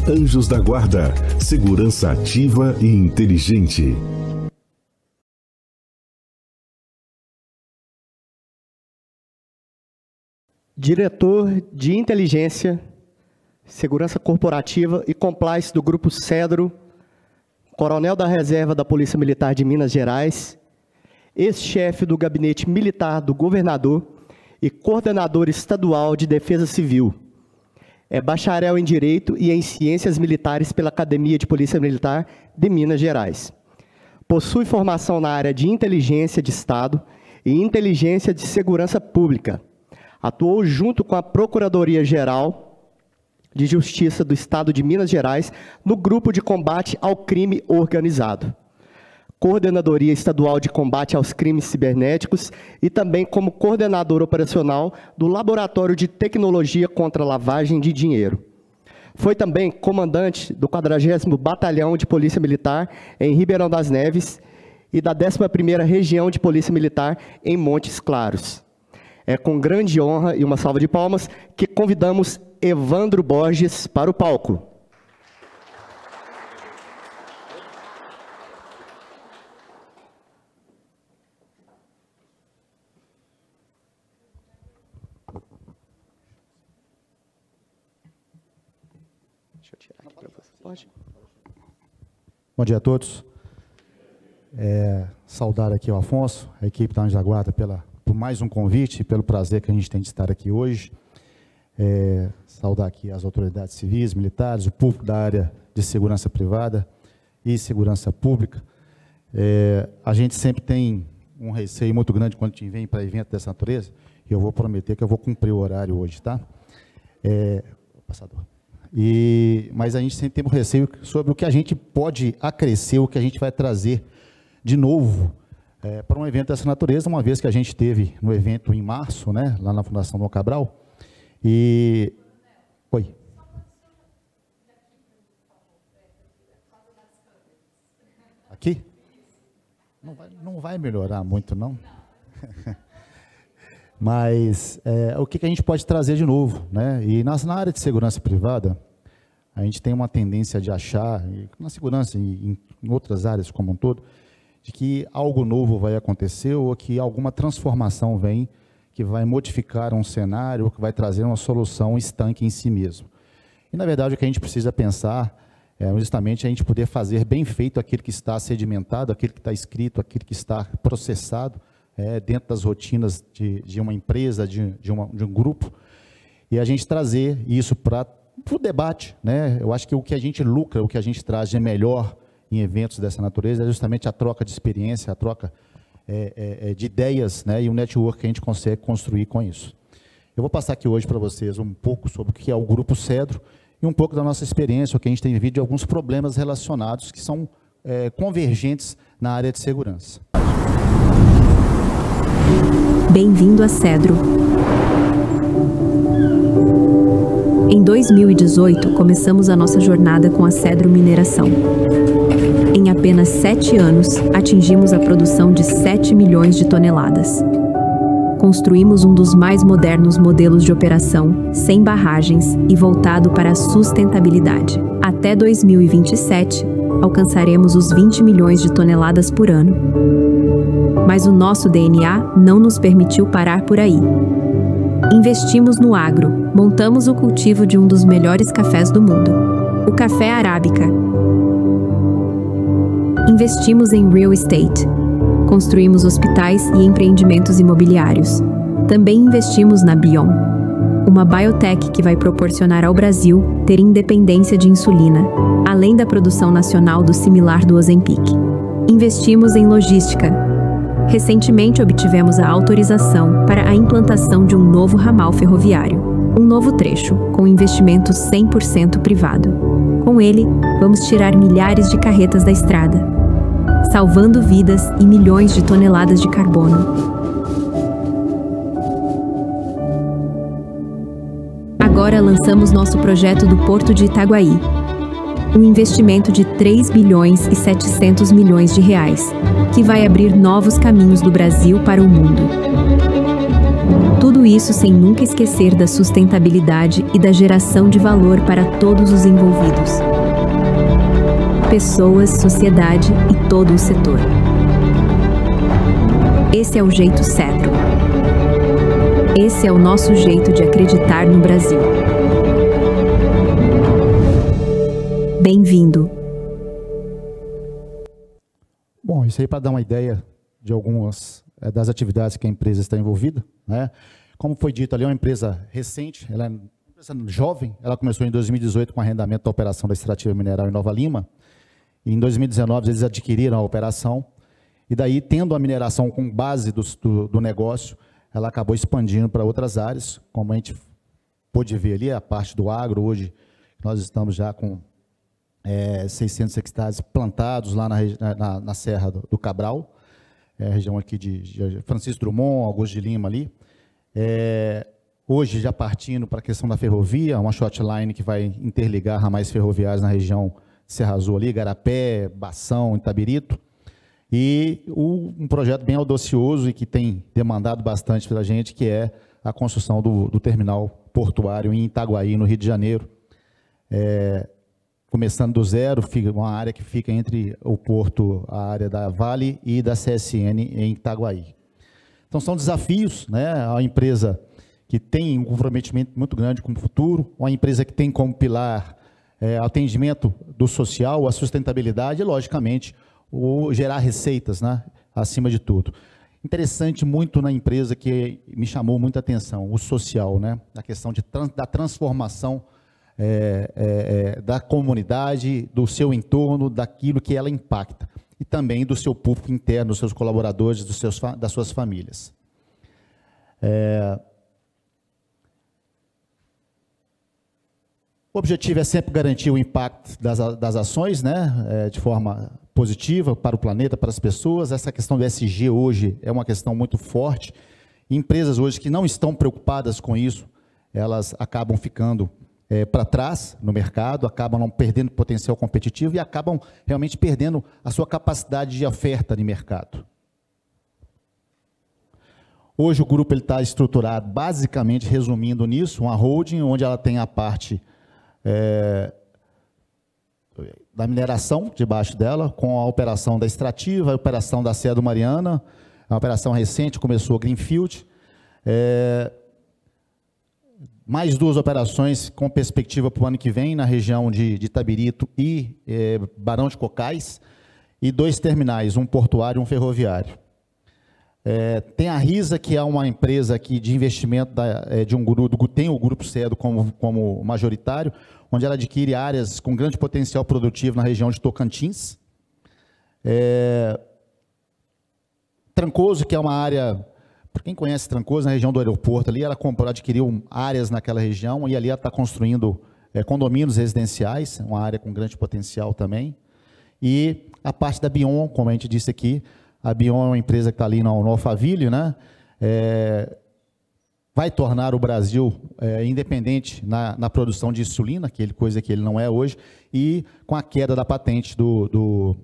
Anjos da Guarda, segurança ativa e inteligente. Diretor de Inteligência, Segurança Corporativa e Compliance do Grupo Cedro, Coronel da Reserva da Polícia Militar de Minas Gerais, ex-chefe do Gabinete Militar do Governador e coordenador estadual de Defesa Civil. É bacharel em Direito e em Ciências Militares pela Academia de Polícia Militar de Minas Gerais. Possui formação na área de Inteligência de Estado e Inteligência de Segurança Pública. Atuou junto com a Procuradoria-Geral de Justiça do Estado de Minas Gerais no Grupo de Combate ao Crime Organizado, Coordenadoria Estadual de Combate aos Crimes Cibernéticos e também como coordenador operacional do Laboratório de Tecnologia contra a Lavagem de Dinheiro. Foi também comandante do 40º Batalhão de Polícia Militar em Ribeirão das Neves e da 11ª Região de Polícia Militar em Montes Claros. É com grande honra e uma salva de palmas que convidamos Evandro Borges para o palco. Deixa eu tirar aqui para você. Pode? Bom dia a todos. Saudar aqui o Afonso, a equipe da Anjos da Guarda por mais um convite e pelo prazer que a gente tem de estar aqui hoje. Saudar aqui as autoridades civis, militares, o público da área de segurança privada e segurança pública. A gente sempre tem um receio muito grande quando a gente vem para evento dessa natureza, e eu vou prometer que eu vou cumprir o horário hoje, tá? Passador. Mas a gente sempre tem um receio sobre o que a gente pode acrescer, o que a gente vai trazer de novo para um evento dessa natureza, uma vez que a gente esteve no evento em março, né, lá na Fundação Dom Cabral. Oi. Aqui? Não vai melhorar muito, não? Mas o que a gente pode trazer de novo, né? E na área de segurança privada, a gente tem uma tendência de achar, na segurança e em outras áreas como um todo, de que algo novo vai acontecer ou que alguma transformação vem que vai modificar um cenário, ou que vai trazer uma solução estanque em si mesmo. E, na verdade, o que a gente precisa pensar é justamente a gente poder fazer bem feito aquilo que está sedimentado, aquilo que está escrito, aquilo que está processado dentro das rotinas de uma empresa, de um grupo, e a gente trazer isso para o debate, né? Eu acho que o que a gente lucra, o que a gente traz de melhor em eventos dessa natureza é justamente a troca de experiência, a troca de ideias, né, e o network que a gente consegue construir com isso. Eu vou passar aqui hoje para vocês um pouco sobre o que é o Grupo Cedro e um pouco da nossa experiência, o que a gente tem vivido de alguns problemas relacionados que são convergentes na área de segurança. Bem-vindo a Cedro. Em 2018, começamos a nossa jornada com a Cedro Mineração. Em apenas 7 anos, atingimos a produção de 7 milhões de toneladas. Construímos um dos mais modernos modelos de operação, sem barragens e voltado para a sustentabilidade. Até 2027, alcançaremos os 20 milhões de toneladas por ano. Mas o nosso DNA não nos permitiu parar por aí. Investimos no agro, montamos o cultivo de um dos melhores cafés do mundo, o café arábica. Investimos em real estate, construímos hospitais e empreendimentos imobiliários. Também investimos na Bion, uma biotech que vai proporcionar ao Brasil ter independência de insulina, além da produção nacional do similar do Ozempic. Investimos em logística. Recentemente obtivemos a autorização para a implantação de um novo ramal ferroviário, um novo trecho, com investimento 100% privado. Com ele, vamos tirar milhares de carretas da estrada, salvando vidas e milhões de toneladas de carbono. Agora lançamos nosso projeto do Porto de Itaguaí, um investimento de 3 bilhões e 700 milhões de reais, que vai abrir novos caminhos do Brasil para o mundo. Tudo Tudo isso sem nunca esquecer da sustentabilidade e da geração de valor para todos os envolvidos. Pessoas, sociedade e todo o setor. Esse é o jeito Cedro. Esse é o nosso jeito de acreditar no Brasil. Bem-vindo. Bom, isso aí para dar uma ideia de algumas das atividades que a empresa está envolvida, né? Como foi dito ali, é uma empresa recente, ela é uma empresa jovem, ela começou em 2018 com arrendamento da operação da extrativa mineral em Nova Lima, e em 2019 eles adquiriram a operação, e daí, tendo a mineração com base do negócio, ela acabou expandindo para outras áreas, como a gente pôde ver ali, a parte do agro, hoje nós estamos já com 600 hectares plantados lá na Serra do Cabral, região aqui de Francisco Drummond, Augusto de Lima ali. Hoje já partindo para a questão da ferrovia, uma shortline que vai interligar ramais ferroviários na região Serra Azul ali, Igarapé, Bação, Itabirito. E um projeto bem audacioso e que tem demandado bastante pela gente, que é a construção do terminal portuário em Itaguaí, no Rio de Janeiro. Começando do zero, uma área que fica entre o porto, a área da Vale e da CSN em Itaguaí. Então são desafios, né? A empresa que tem um comprometimento muito grande com o futuro, uma empresa que tem como pilar atendimento do social, a sustentabilidade e, logicamente, gerar receitas, né? Acima de tudo. Interessante muito na empresa que me chamou muita atenção, o social, né? A questão da transformação da comunidade, do seu entorno, daquilo que ela impacta, e também do seu público interno, dos seus colaboradores, das suas famílias. O objetivo é sempre garantir o impacto das ações, né, de forma positiva para o planeta, para as pessoas. Essa questão do ESG hoje é uma questão muito forte. Empresas hoje que não estão preocupadas com isso, elas acabam ficando para trás no mercado, acabam não perdendo potencial competitivo e acabam realmente perdendo a sua capacidade de oferta de mercado. Hoje o grupo está estruturado, basicamente, resumindo nisso, uma holding, onde ela tem a parte da mineração debaixo dela, com a operação da extrativa, a operação da Serra do Mariana, a operação recente, começou a Greenfield, mais 2 operações com perspectiva para o ano que vem, na região de Itabirito e Barão de Cocais, e 2 terminais, um portuário e um ferroviário. Tem a RISA, que é uma empresa aqui de investimento de um grupo, tem o Grupo Cedro como majoritário, onde ela adquire áreas com grande potencial produtivo na região de Tocantins. Trancoso, que é uma área, para quem conhece Trancoso, na região do aeroporto ali, ela adquiriu áreas naquela região e ali ela está construindo condomínios residenciais, uma área com grande potencial também. E a parte da Bion, como a gente disse aqui, a Bion é uma empresa que está ali no Alphaville, né? Vai tornar o Brasil independente na produção de insulina, coisa que ele não é hoje, e com a queda da patente do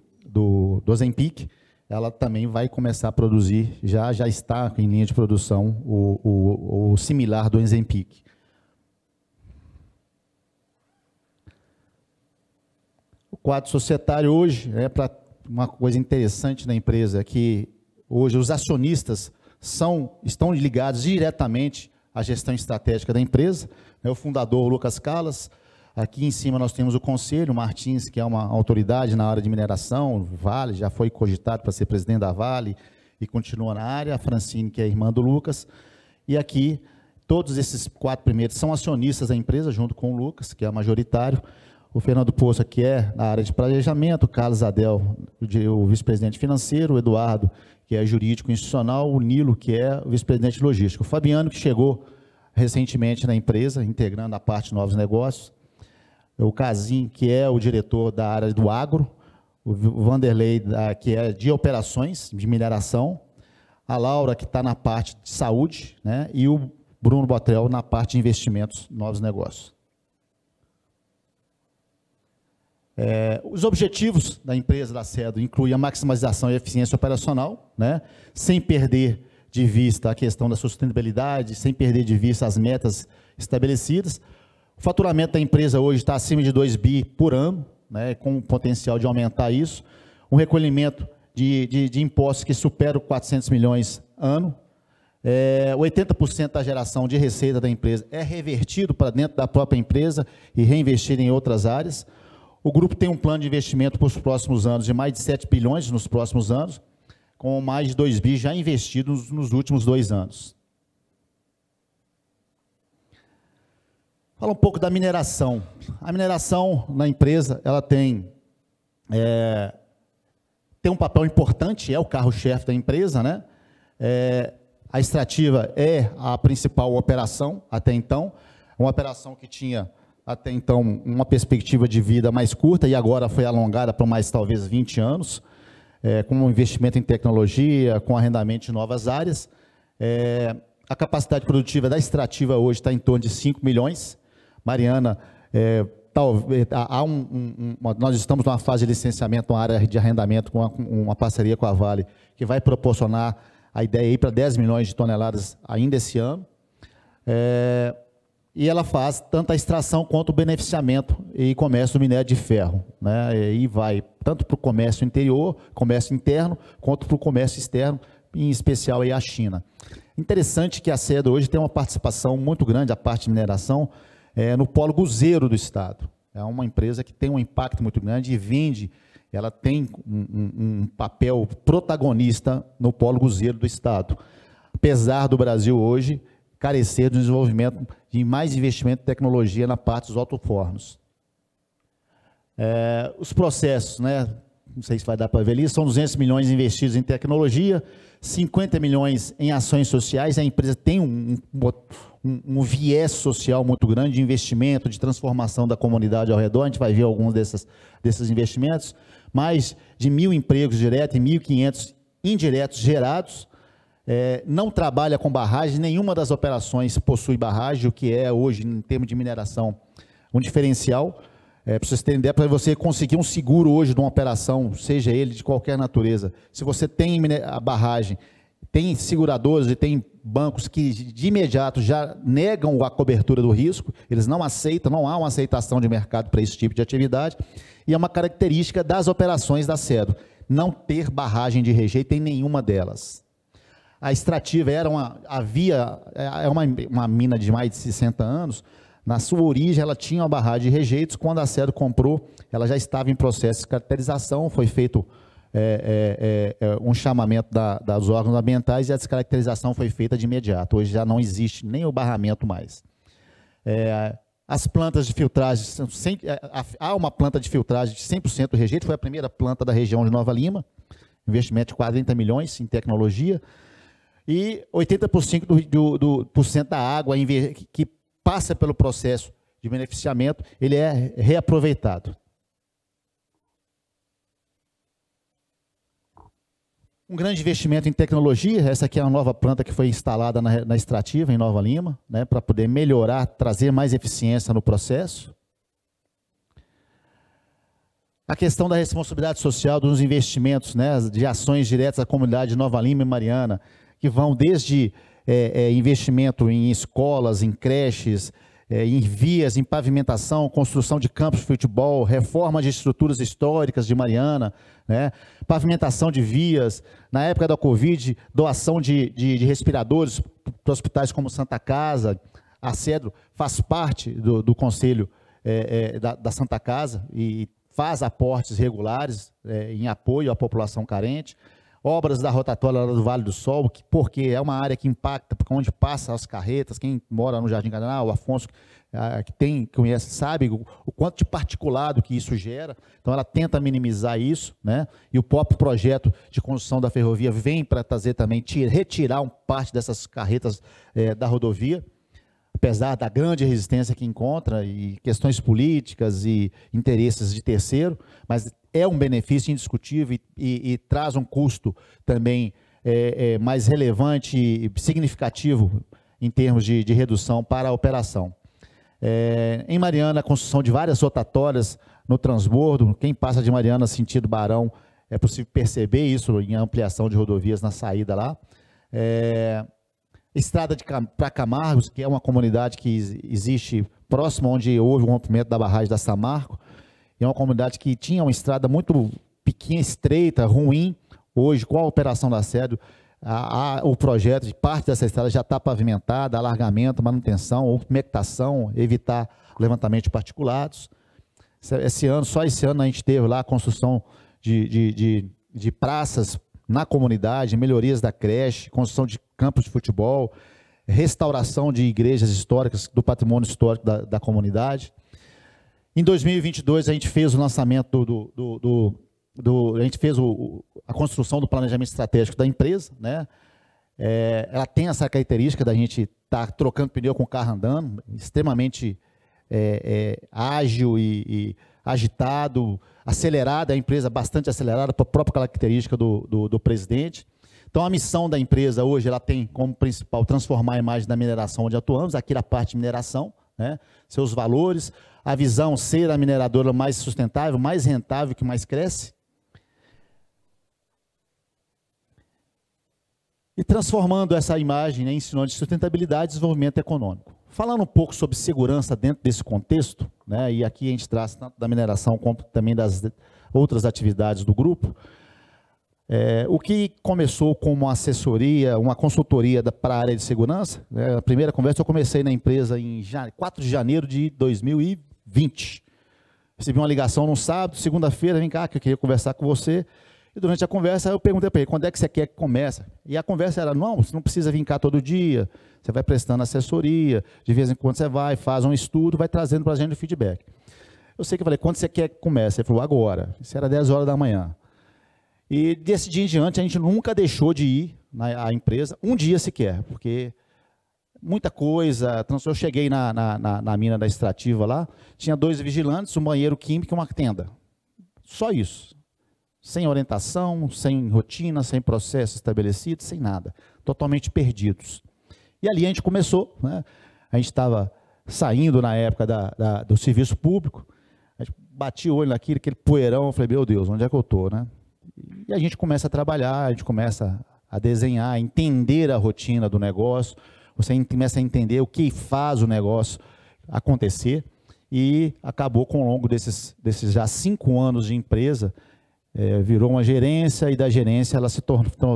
Ozempic, ela também vai começar a produzir, já está em linha de produção, o similar do Ozempic. O quadro societário hoje, para uma coisa interessante na empresa, é que hoje os acionistas estão ligados diretamente à gestão estratégica da empresa. O fundador, Lucas Callas. Aqui em cima nós temos o conselho, o Martins, que é uma autoridade na área de mineração, Vale, já foi cogitado para ser presidente da Vale e continua na área, a Francine, que é irmã do Lucas. E aqui, todos esses 4 primeiros são acionistas da empresa, junto com o Lucas, que é majoritário. O Fernando Poça, que é na área de planejamento, o Carlos Adel, o vice-presidente financeiro, o Eduardo, que é jurídico institucional, o Nilo, que é o vice-presidente logístico, o Fabiano, que chegou recentemente na empresa, integrando a parte de novos negócios, o Casim, que é o diretor da área do agro, o Vanderlei, que é de operações, de mineração, a Laura, que está na parte de saúde, né, e o Bruno Botrel na parte de investimentos, novos negócios. Os objetivos da empresa da Cedro incluem a maximização e eficiência operacional, né, sem perder de vista a questão da sustentabilidade, sem perder de vista as metas estabelecidas. O faturamento da empresa hoje está acima de 2 bi por ano, né, com o potencial de aumentar isso. Um recolhimento de impostos que supera 400 milhões ano. 80% da geração de receita da empresa é revertido para dentro da própria empresa e reinvestido em outras áreas. O grupo tem um plano de investimento para os próximos anos de mais de 7 bilhões nos próximos anos, com mais de 2 bi já investidos nos últimos 2 anos. Fala um pouco da mineração. A mineração na empresa, ela tem um papel importante, é o carro-chefe da empresa, né? A extrativa é a principal operação até então, uma operação que tinha até então uma perspectiva de vida mais curta e agora foi alongada para mais talvez 20 anos, com um investimento em tecnologia, com arrendamento de novas áreas. A capacidade produtiva da extrativa hoje está em torno de 5 milhões. Mariana, nós estamos numa fase de licenciamento, uma área de arrendamento com uma parceria com a Vale, que vai proporcionar a ideia aí para 10 milhões de toneladas ainda esse ano. E ela faz tanto a extração quanto o beneficiamento e comércio do minério de ferro, né? E vai tanto para o comércio interior, comércio interno, quanto para o comércio externo, em especial aí a China. Interessante que a Cedro hoje tem uma participação muito grande, a parte de mineração, no polo guzeiro do Estado. É uma empresa que tem um impacto muito grande e vende, ela tem um papel protagonista no polo guzeiro do Estado. Apesar do Brasil hoje carecer do desenvolvimento de mais investimento em tecnologia na parte dos altofornos. Os processos, né, não sei se vai dar para ver ali, são 200 milhões investidos em tecnologia, 50 milhões em ações sociais. A empresa tem um viés social muito grande de investimento, de transformação da comunidade ao redor. A gente vai ver alguns desses investimentos. Mais de 1.000 empregos diretos e 1.500 indiretos gerados. Não trabalha com barragem, nenhuma das operações possui barragem, o que é hoje, em termos de mineração, um diferencial. Para vocês terem ideia, para você conseguir um seguro hoje de uma operação, seja ele de qualquer natureza, se você tem a barragem, tem seguradoras e tem bancos que de imediato já negam a cobertura do risco, eles não aceitam, não há uma aceitação de mercado para esse tipo de atividade, e é uma característica das operações da Cedro, não ter barragem de rejeito em nenhuma delas. A extrativa é uma mina de mais de 60 anos. Na sua origem, ela tinha uma barragem de rejeitos. Quando a Cedro comprou, ela já estava em processo de caracterização, foi feito um chamamento dos órgãos ambientais e a descaracterização foi feita de imediato. Hoje já não existe nem o barramento mais. As plantas de filtragem, há uma planta de filtragem de 100% do rejeito, foi a primeira planta da região de Nova Lima, investimento de 40 milhões em tecnologia, e 80% da água que passa pelo processo de beneficiamento, ele é reaproveitado. Um grande investimento em tecnologia, essa aqui é uma nova planta que foi instalada na extrativa em Nova Lima, né, para poder melhorar, trazer mais eficiência no processo. A questão da responsabilidade social dos investimentos, né, de ações diretas à comunidade de Nova Lima e Mariana, que vão desde investimento em escolas, em creches, em vias, em pavimentação, construção de campos de futebol, reforma de estruturas históricas de Mariana, né, pavimentação de vias, na época da Covid, doação de respiradores para hospitais como Santa Casa. A Cedro faz parte do conselho da Santa Casa e faz aportes regulares em apoio à população carente. Obras da rotatória do Vale do Sol, porque é uma área que impacta, porque onde passam as carretas, quem mora no Jardim Cardenal, o Afonso, que conhece, sabe o quanto de particulado que isso gera. Então ela tenta minimizar isso, né? E o próprio projeto de construção da ferrovia vem para trazer também, retirar parte dessas carretas da rodovia, apesar da grande resistência que encontra, e questões políticas e interesses de terceiro, mas é um benefício indiscutível e traz um custo também mais relevante e significativo em termos de redução para a operação. Em Mariana, a construção de várias rotatórias no transbordo, quem passa de Mariana sentido Barão, é possível perceber isso em ampliação de rodovias na saída lá. Estrada para Camargos, que é uma comunidade que existe próximo onde houve o rompimento da barragem da Samarco. É uma comunidade que tinha uma estrada muito pequena, estreita, ruim. Hoje, com a operação da Cedro, o projeto de parte dessa estrada já está pavimentada, alargamento, manutenção, umectação, evitar levantamento de particulados. Só esse ano a gente teve lá a construção de praças na comunidade, melhorias da creche, construção de campos de futebol, restauração de igrejas históricas, do patrimônio histórico da comunidade. Em 2022, a gente fez o lançamento a gente fez a construção do planejamento estratégico da empresa, né? Ela tem essa característica da gente estar trocando pneu com o carro andando, extremamente ágil e agitado, acelerada, a empresa bastante acelerada, por própria característica do presidente. Então, a missão da empresa hoje, ela tem como principal transformar a imagem da mineração onde atuamos, aqui na parte de mineração, né? Seus valores, a visão ser a mineradora mais sustentável, mais rentável, que mais cresce. E transformando essa imagem, né, em sinônimo de sustentabilidade e desenvolvimento econômico. Falando um pouco sobre segurança dentro desse contexto, né, e aqui a gente traz tanto da mineração como também das outras atividades do grupo, o que começou como uma assessoria, uma consultoria para a área de segurança, né, a primeira conversa eu comecei na empresa em 4 de janeiro de 2020. Recebi uma ligação no sábado, segunda-feira, vem cá que eu queria conversar com você. E durante a conversa eu perguntei para ele, quando é que você quer que comece? E a conversa era, não, você não precisa vir cá todo dia, você vai prestando assessoria, de vez em quando você vai, faz um estudo, vai trazendo para a gente o feedback. Eu sei que eu falei, quando você quer que comece? Ele falou, agora. Isso era 10 horas da manhã. E desse dia em diante a gente nunca deixou de ir à empresa, um dia sequer, porque muita coisa. Eu cheguei na mina da extrativa lá, tinha 2 vigilantes, um banheiro químico e uma tenda. Só isso. Sem orientação, sem rotina, sem processo estabelecido, sem nada. Totalmente perdidos. E ali a gente começou, né? A gente estava saindo na época do serviço público, a gente batia o olho naquilo, aquele poeirão, eu falei, meu Deus, onde é que eu estou, né? E a gente começa a trabalhar, a gente começa a desenhar, a entender a rotina do negócio, você começa a entender o que faz o negócio acontecer, e acabou com, ao longo desses já 5 anos de empresa, virou uma gerência, e da gerência ela se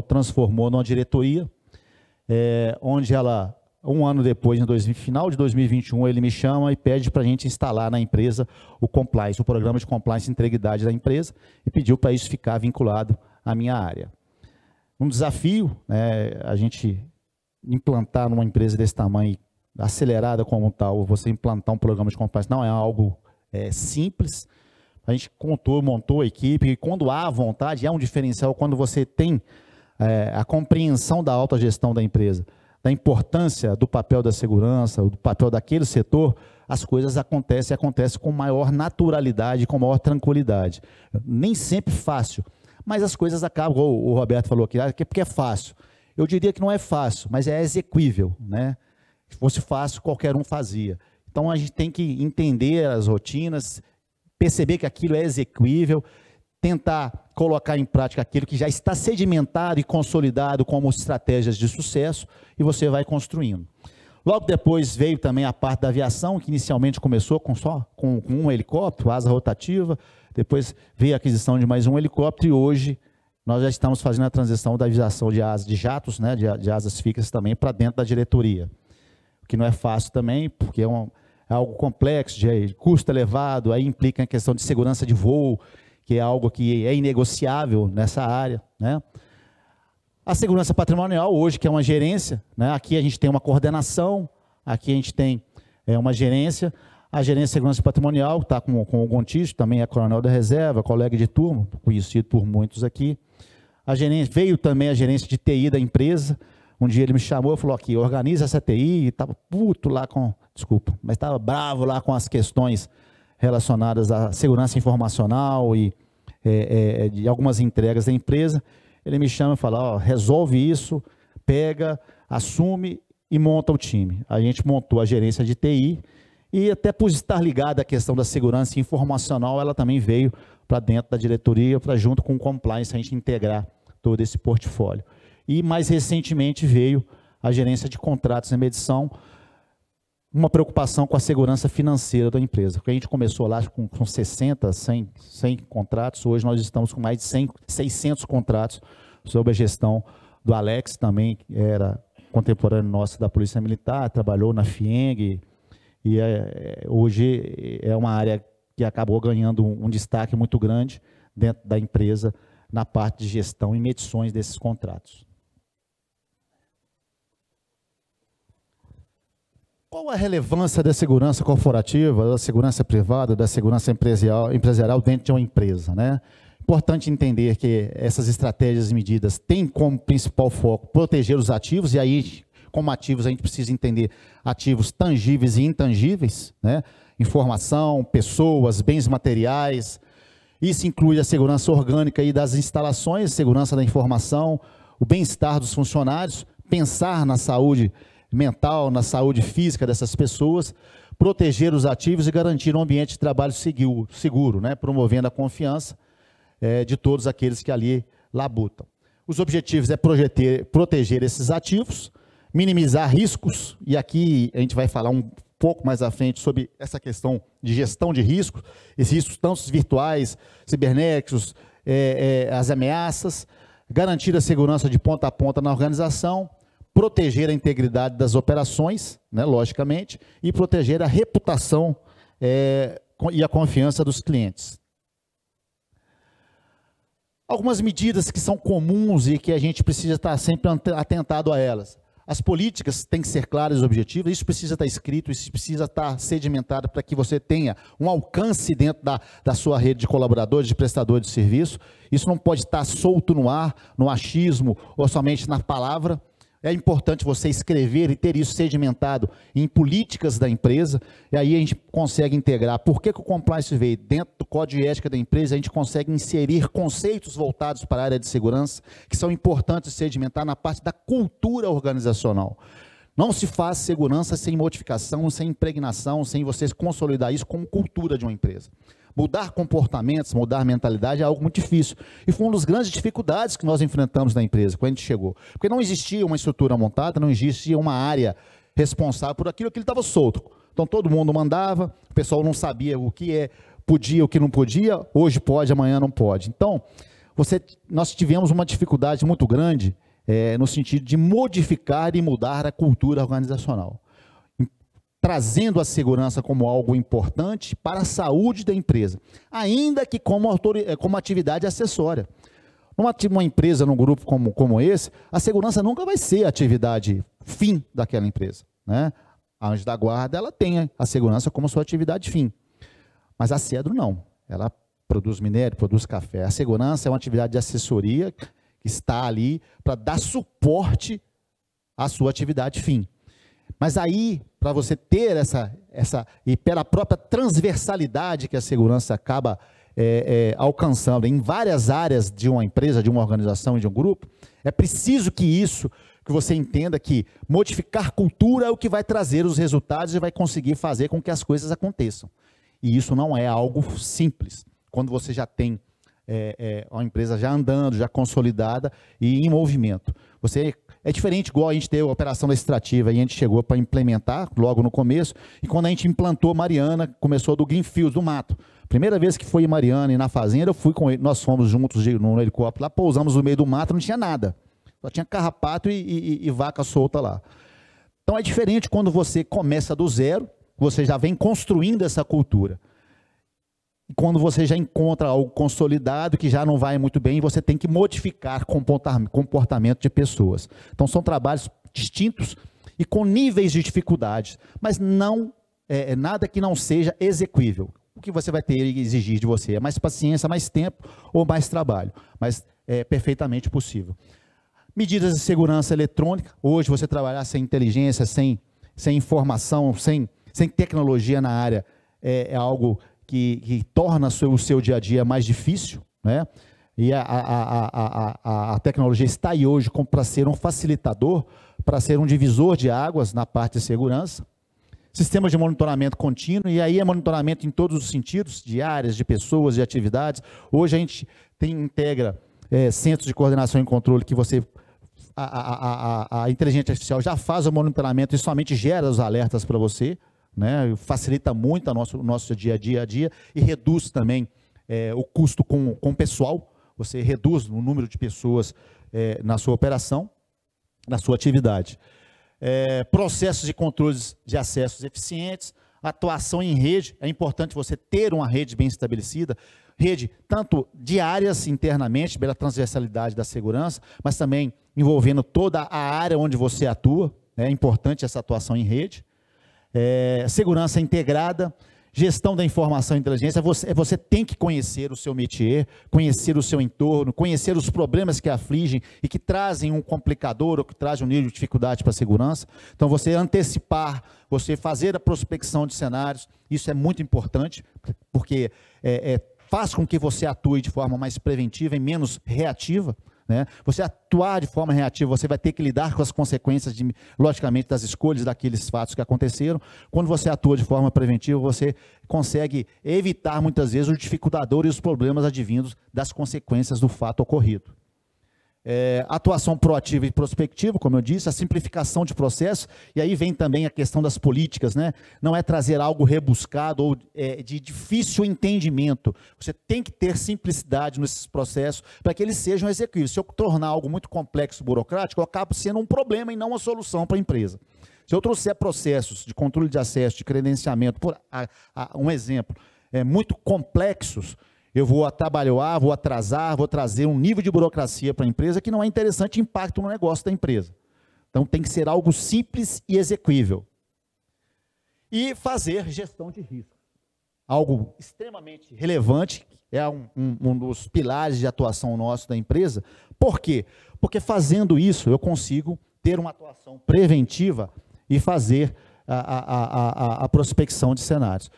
transformou numa diretoria, onde ela, um ano depois, final de 2021, ele me chama e pede para a gente instalar na empresa o compliance, o programa de compliance e integridade da empresa, e pediu para isso ficar vinculado à minha área. Um desafio, né, a gente implantar numa empresa desse tamanho, acelerada como tal, você implantar um programa de compliance não é algo simples. A gente montou a equipe, e quando há vontade, é um diferencial quando você tem a compreensão da autogestão da empresa, da importância do papel da segurança, do papel daquele setor, as coisas acontecem com maior naturalidade, com maior tranquilidade. Nem sempre fácil, mas as coisas acabam, o Roberto falou aqui, porque é fácil. Eu diria que não é fácil, mas é exequível, né? Se fosse fácil, qualquer um fazia. Então a gente tem que entender as rotinas, perceber que aquilo é exequível, tentar colocar em prática aquilo que já está sedimentado e consolidado como estratégias de sucesso, e você vai construindo. Logo depois veio também a parte da aviação, que inicialmente começou com um helicóptero, asa rotativa, depois veio a aquisição de mais um helicóptero, e hoje nós já estamos fazendo a transição da aviação de jatos, né, de asas fixas também, para dentro da diretoria. O que não é fácil também, porque é algo complexo, de custo elevado, aí implica a questão de segurança de voo, que é algo que é inegociável nessa área, né? A segurança patrimonial hoje, que é uma gerência, né? Aqui a gente tem uma coordenação, aqui a gente tem uma gerência, a gerência de segurança patrimonial está com o Gontijo, também é coronel da reserva, colega de turma, conhecido por muitos aqui. Veio também a gerência de TI da empresa. Um dia ele me chamou e falou aqui, organiza essa TI, e estava puto lá mas estava bravo lá com as questões relacionadas à segurança informacional e de algumas entregas da empresa. Ele me chama e fala, resolve isso, pega, assume e monta o time. A gente montou a gerência de TI, e até por estar ligada à questão da segurança informacional, ela também veio para dentro da diretoria, para junto com o compliance a gente integrar todo esse portfólio. e mais recentemente veio a gerência de contratos e medição, uma preocupação com a segurança financeira da empresa. Porque a gente começou lá com 60, 100 contratos, hoje nós estamos com mais de 600 contratos sob a gestão do Alex, também que era contemporâneo nosso da Polícia Militar, trabalhou na FIENG, e hoje é uma área que acabou ganhando um destaque muito grande dentro da empresa na parte de gestão e medições desses contratos. Qual a relevância da segurança corporativa, da segurança privada, da segurança empresarial dentro de uma empresa, né? Importante entender que essas estratégias e medidas têm como principal foco proteger os ativos, e aí, como ativos, a gente precisa entender ativos tangíveis e intangíveis, né? Informação, pessoas, bens materiais. Isso inclui a segurança orgânica e das instalações, segurança da informação, o bem-estar dos funcionários, pensar na saúde mental, na saúde física dessas pessoas, proteger os ativos e garantir um ambiente de trabalho seguro, né? Promovendo a confiança de todos aqueles que ali labutam. Os objetivos é proteger esses ativos, minimizar riscos, e aqui a gente vai falar um pouco mais à frente sobre essa questão de gestão de riscos, esses riscos tanto virtuais, cibernéticos, as ameaças, garantir a segurança de ponta a ponta na organização, proteger a integridade das operações, né, logicamente, e proteger a reputação e a confiança dos clientes. Algumas medidas que são comuns e que a gente precisa estar sempre atentado a elas. As políticas têm que ser claras e objetivas, isso precisa estar escrito, isso precisa estar sedimentado para que você tenha um alcance dentro da sua rede de colaboradores, de prestadores de serviço. Isso não pode estar solto no ar, no achismo ou somente na palavra. É importante você escrever e ter isso sedimentado em políticas da empresa, e aí a gente consegue integrar. Por que o compliance veio? Dentro do código de ética da empresa, a gente consegue inserir conceitos voltados para a área de segurança, que são importantes sedimentar na parte da cultura organizacional. Não se faz segurança sem modificação, sem impregnação, sem você consolidar isso como cultura de uma empresa. Mudar comportamentos, mudar mentalidade é algo muito difícil. E foi uma das grandes dificuldades que nós enfrentamos na empresa, quando a gente chegou. Porque não existia uma estrutura montada, não existia uma área responsável por aquilo que ele estava solto. Então todo mundo mandava, o pessoal não sabia o que podia, o que não podia, hoje pode, amanhã não pode. Então, nós tivemos uma dificuldade muito grande no sentido de modificar e mudar a cultura organizacional, trazendo a segurança como algo importante para a saúde da empresa, ainda que como atividade acessória. Numa empresa, num grupo como esse, a segurança nunca vai ser a atividade fim daquela empresa, né? A Anjo da Guarda, ela tem a segurança como sua atividade fim, mas a Cedro não. Ela produz minério, produz café. A segurança é uma atividade de assessoria que está ali para dar suporte à sua atividade fim. Mas aí, para você ter e pela própria transversalidade que a segurança acaba alcançando em várias áreas de uma empresa, de uma organização e de um grupo, é preciso que você entenda que modificar cultura é o que vai trazer os resultados e vai conseguir fazer com que as coisas aconteçam. E isso não é algo simples. Quando você já tem uma empresa já andando, já consolidada e em movimento. É diferente, igual a gente teve a operação legislativa e a gente chegou para implementar logo no começo, e quando a gente implantou Mariana, começou do Greenfield, do mato. Primeira vez que foi em Mariana e na fazenda, eu fui com ele, nós fomos juntos no helicóptero lá, pousamos no meio do mato, não tinha nada. Só tinha carrapato e vaca solta lá. Então é diferente quando você começa do zero, você já vem construindo essa cultura. E quando você já encontra algo consolidado, que já não vai muito bem, você tem que modificar comportamento de pessoas. Então são trabalhos distintos e com níveis de dificuldade, mas não nada que não seja execuível. O que você vai ter e exigir de você é mais paciência, mais tempo ou mais trabalho, mas é perfeitamente possível. Medidas de segurança eletrônica, hoje você trabalhar sem inteligência, sem informação, sem tecnologia na área, é algo que torna o seu dia a dia mais difícil, né? E a tecnologia está aí hoje para ser um facilitador, para ser um divisor de águas na parte de segurança. Sistemas de monitoramento contínuo, e aí é monitoramento em todos os sentidos, de áreas, de pessoas, de atividades. Hoje a gente integra centros de coordenação e controle que você a inteligência artificial já faz o monitoramento e somente gera os alertas para você, né? Facilita muito o nosso dia a dia e reduz também o custo com o pessoal. Você reduz o número de pessoas na sua operação, na sua atividade. Processos de controles de acessos eficientes, atuação em rede. É importante você ter uma rede bem estabelecida, rede tanto de áreas internamente, pela transversalidade da segurança, mas também envolvendo toda a área onde você atua. É importante essa atuação em rede. Segurança integrada, gestão da informação e inteligência. Você tem que conhecer o seu métier, conhecer o seu entorno, conhecer os problemas que afligem e que trazem um complicador ou que trazem um nível de dificuldade para a segurança. Então, você antecipar, você fazer a prospecção de cenários, isso é muito importante, porque faz com que você atue de forma mais preventiva e menos reativa. Né? Você atuar de forma reativa, você vai ter que lidar com as consequências, logicamente, das escolhas daqueles fatos que aconteceram. Quando você atua de forma preventiva, você consegue evitar, muitas vezes, o dificultador e os problemas advindos das consequências do fato ocorrido. Atuação proativa e prospectiva, como eu disse, a simplificação de processos, e aí vem também a questão das políticas, né? Não é trazer algo rebuscado ou de difícil entendimento. Você tem que ter simplicidade nesses processos para que eles sejam execuíveis. Se eu tornar algo muito complexo e burocrático, eu acabo sendo um problema e não uma solução para a empresa. Se eu trouxer processos de controle de acesso, de credenciamento, um exemplo, muito complexos, eu vou atabalhoar, vou atrasar, vou trazer um nível de burocracia para a empresa que não é interessante, impacto no negócio da empresa. Então, tem que ser algo simples e execuível. E fazer gestão de risco. Algo extremamente relevante, é um dos pilares de atuação nosso da empresa. Por quê? Porque fazendo isso, eu consigo ter uma atuação preventiva e fazer a prospecção de cenários.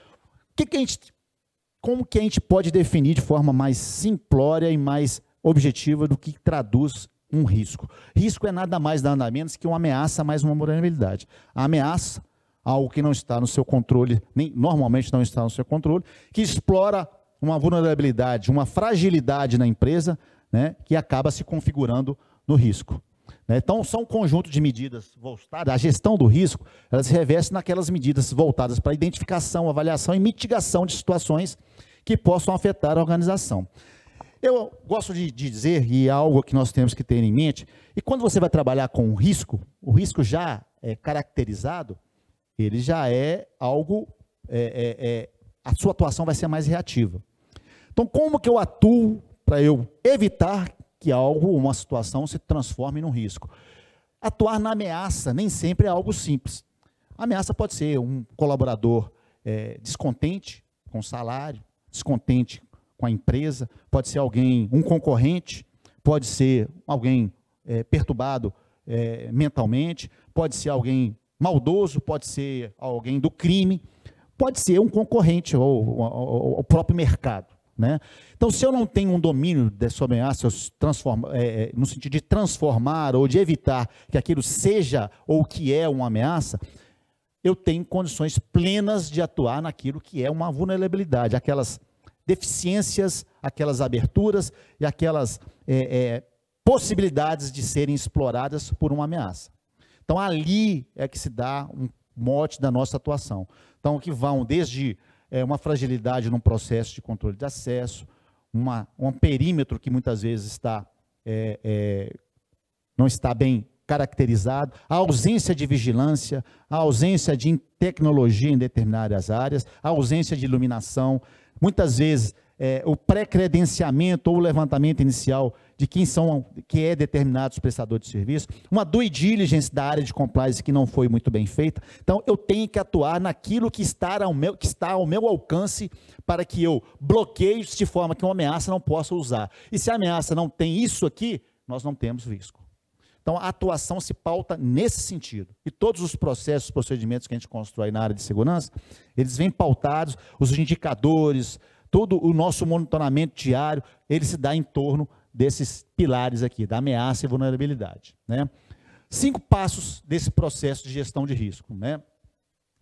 Como que a gente pode definir de forma mais simplória e mais objetiva do que traduz um risco? Risco é nada mais, nada menos que uma ameaça mais uma vulnerabilidade. A ameaça, algo que não está no seu controle, normalmente não está no seu controle, que explora uma vulnerabilidade, uma fragilidade na empresa, né, que acaba se configurando no risco. Então, são um conjunto de medidas voltadas, a gestão do risco, ela se reveste naquelas medidas voltadas para a identificação, avaliação e mitigação de situações que possam afetar a organização. Eu gosto de dizer, e é algo que nós temos que ter em mente, e quando você vai trabalhar com o risco já é caracterizado, ele já é algo, a sua atuação vai ser mais reativa. Então, como que eu atuo para eu evitar que uma situação se transforme num risco? Atuar na ameaça nem sempre é algo simples. A ameaça pode ser um colaborador descontente com o salário, descontente com a empresa, pode ser um concorrente, pode ser alguém perturbado mentalmente, pode ser alguém maldoso, pode ser alguém do crime, pode ser um concorrente ou o próprio mercado. Né? Então, se eu não tenho um domínio dessa ameaça, no sentido de transformar ou de evitar que aquilo seja ou que é uma ameaça, eu tenho condições plenas de atuar naquilo que é uma vulnerabilidade, aquelas deficiências, aquelas aberturas e aquelas possibilidades de serem exploradas por uma ameaça. Então, ali é que se dá um mote da nossa atuação. Então, que vão desde uma fragilidade num processo de controle de acesso, um perímetro que muitas vezes não está bem caracterizado, a ausência de vigilância, a ausência de tecnologia em determinadas áreas, a ausência de iluminação, muitas vezes o pré-credenciamento ou o levantamento inicial de que é determinados prestadores de serviço, uma due diligence da área de compliance que não foi muito bem feita. Então, eu tenho que atuar naquilo que está ao meu alcance para que eu bloqueie de forma que uma ameaça não possa usar. E se a ameaça não tem isso aqui, nós não temos risco. Então, a atuação se pauta nesse sentido. E todos os processos, procedimentos que a gente constrói na área de segurança, eles vêm pautados, os indicadores, todo o nosso monitoramento diário, ele se dá em torno desses pilares aqui, da ameaça e vulnerabilidade. Né? 5 passos desse processo de gestão de risco. Né?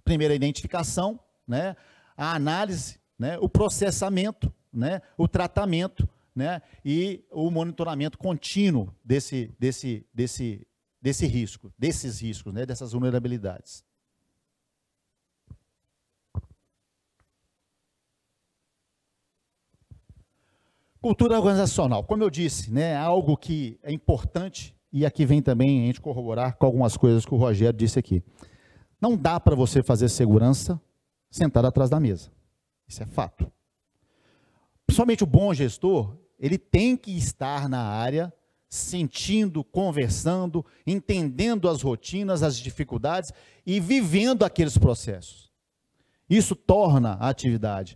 Primeiro, a identificação, né? A análise, né? O processamento, né? O tratamento né, e o monitoramento contínuo desses riscos, né, dessas vulnerabilidades. Cultura organizacional, como eu disse, né, é algo que é importante, e aqui vem também a gente corroborar com algumas coisas que o Rogério disse aqui. Não dá para você fazer segurança sentado atrás da mesa. Isso é fato. Principalmente o bom gestor, ele tem que estar na área, sentindo, conversando, entendendo as rotinas, as dificuldades e vivendo aqueles processos. Isso torna a atividade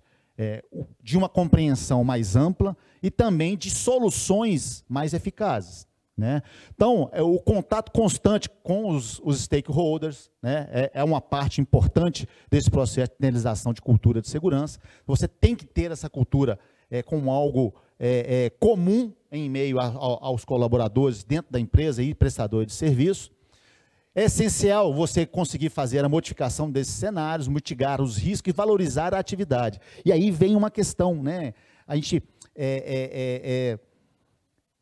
de uma compreensão mais ampla e também de soluções mais eficazes, né? Então, o contato constante com os stakeholders, né, é uma parte importante desse processo de internalização de cultura de segurança. Você tem que ter essa cultura como algo comum em meio aos colaboradores dentro da empresa e prestadores de serviço. É essencial você conseguir fazer a modificação desses cenários, mitigar os riscos e valorizar a atividade. E aí vem uma questão, né? A gente,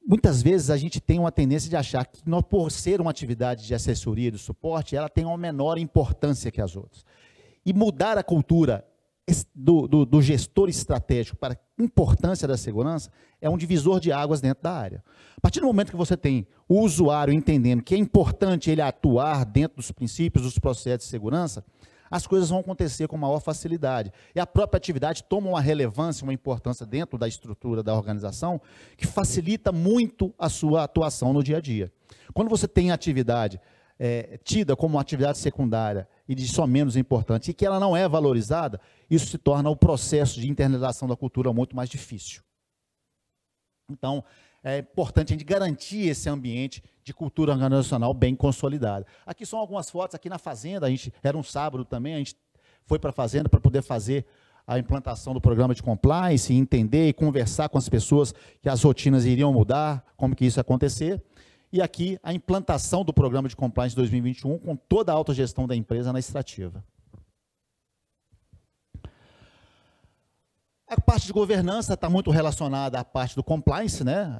muitas vezes a gente tem uma tendência de achar que, por ser uma atividade de assessoria e de suporte, ela tem uma menor importância que as outras. E mudar a cultura do gestor estratégico para a importância da segurança é um divisor de águas dentro da área. A partir do momento que você tem o usuário entendendo que é importante ele atuar dentro dos princípios, dos processos de segurança, as coisas vão acontecer com maior facilidade. E a própria atividade toma uma relevância, uma importância dentro da estrutura da organização que facilita muito a sua atuação no dia a dia. Quando você tem a atividade tida como uma atividade secundária e de só menos importante, e que ela não é valorizada, isso se torna o processo de internalização da cultura muito mais difícil. Então, é importante a gente garantir esse ambiente de cultura organizacional bem consolidado. Aqui são algumas fotos, aqui na fazenda, era um sábado também, a gente foi para a fazenda para poder fazer a implantação do programa de compliance, e entender e conversar com as pessoas que as rotinas iriam mudar, como que isso ia acontecer. E aqui a implantação do programa de compliance 2021 com toda a autogestão da empresa na extrativa. A parte de governança está muito relacionada à parte do compliance, né?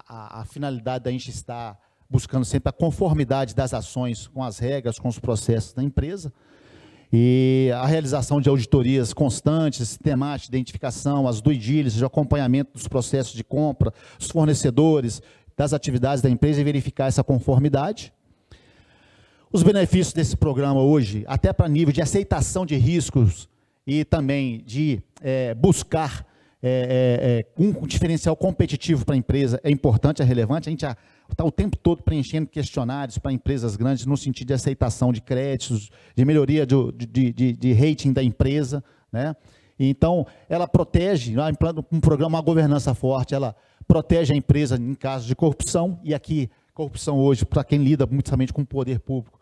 A finalidade da gente estar buscando sempre a conformidade das ações com as regras, com os processos da empresa. E a realização de auditorias constantes, sistemáticas de identificação, as due diligence, de acompanhamento dos processos de compra, dos fornecedores, das atividades da empresa e verificar essa conformidade. Os benefícios desse programa hoje, até para nível de aceitação de riscos e também de buscar um diferencial competitivo para a empresa, é importante, é relevante. A gente está o tempo todo preenchendo questionários para empresas grandes no sentido de aceitação de créditos, de melhoria de rating da empresa, né? Então, ela protege, um programa, uma governança forte, ela protege a empresa em caso de corrupção, e aqui, corrupção hoje, para quem lida muitas com o poder público,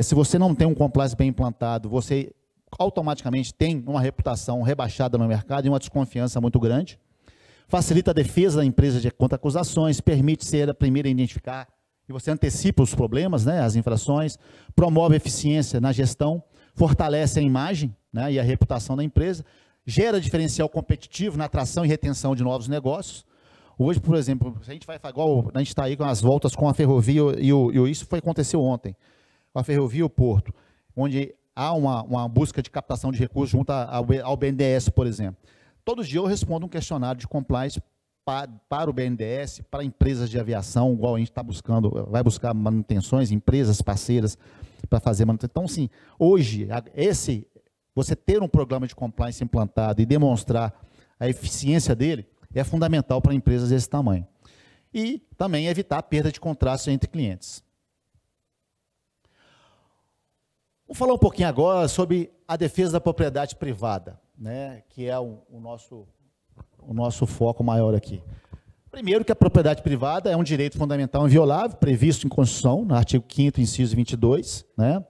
se você não tem um compliance bem implantado, você automaticamente tem uma reputação rebaixada no mercado e uma desconfiança muito grande. Facilita a defesa da empresa contra acusações, permite ser a primeira a identificar, e você antecipa os problemas, né, as infrações, promove eficiência na gestão, fortalece a imagem, né, e a reputação da empresa, gera diferencial competitivo na atração e retenção de novos negócios. Hoje, por exemplo, a gente vai igual a gente está aí com as voltas com a ferrovia isso aconteceu ontem, com a ferrovia e o porto, onde há uma busca de captação de recursos junto ao BNDES, por exemplo. Todo dia eu respondo um questionário de compliance para o BNDES, para empresas de aviação, igual a gente está buscando, vai buscar manutenções, empresas parceiras para fazer manutenção. Então, sim, hoje, você ter um programa de compliance implantado e demonstrar a eficiência dele é fundamental para empresas desse tamanho. E também evitar a perda de contratos entre clientes. Vou falar um pouquinho agora sobre a defesa da propriedade privada, né, que é o nosso foco maior aqui. Primeiro, que a propriedade privada é um direito fundamental inviolável, previsto em Constituição, no artigo 5º, inciso 22. Né?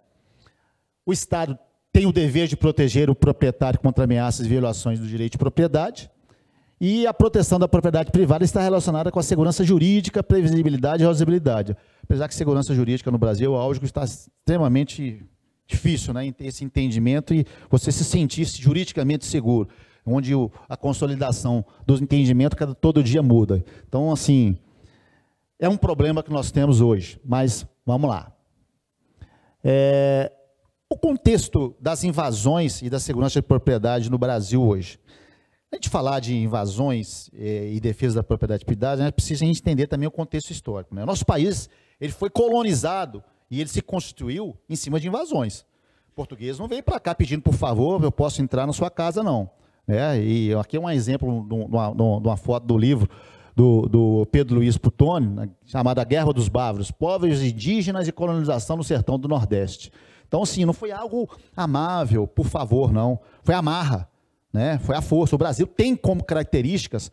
O Estado tem o dever de proteger o proprietário contra ameaças e violações do direito de propriedade, e a proteção da propriedade privada está relacionada com a segurança jurídica, previsibilidade e razoabilidade. Apesar que segurança jurídica no Brasil é algo que está extremamente difícil, né, esse entendimento e você se sentir juridicamente seguro. onde a consolidação dos entendimentos todo dia muda. Então, assim, é um problema que nós temos hoje, mas vamos lá. O contexto das invasões e da segurança de propriedade no Brasil hoje. A gente falar de invasões e defesa da propriedade privada, precisa a gente entender também o contexto histórico, né? Nosso país, ele foi colonizado e ele se constituiu em cima de invasões. O português não veio para cá pedindo, por favor, eu posso entrar na sua casa, não. E aqui é um exemplo de uma foto do livro do Pedro Luiz Putoni, chamada Guerra dos Bávaros, povos indígenas e colonização no sertão do Nordeste. Então, assim, não foi algo amável, por favor, não. Foi a marra, né? Foi a força. O Brasil tem como características,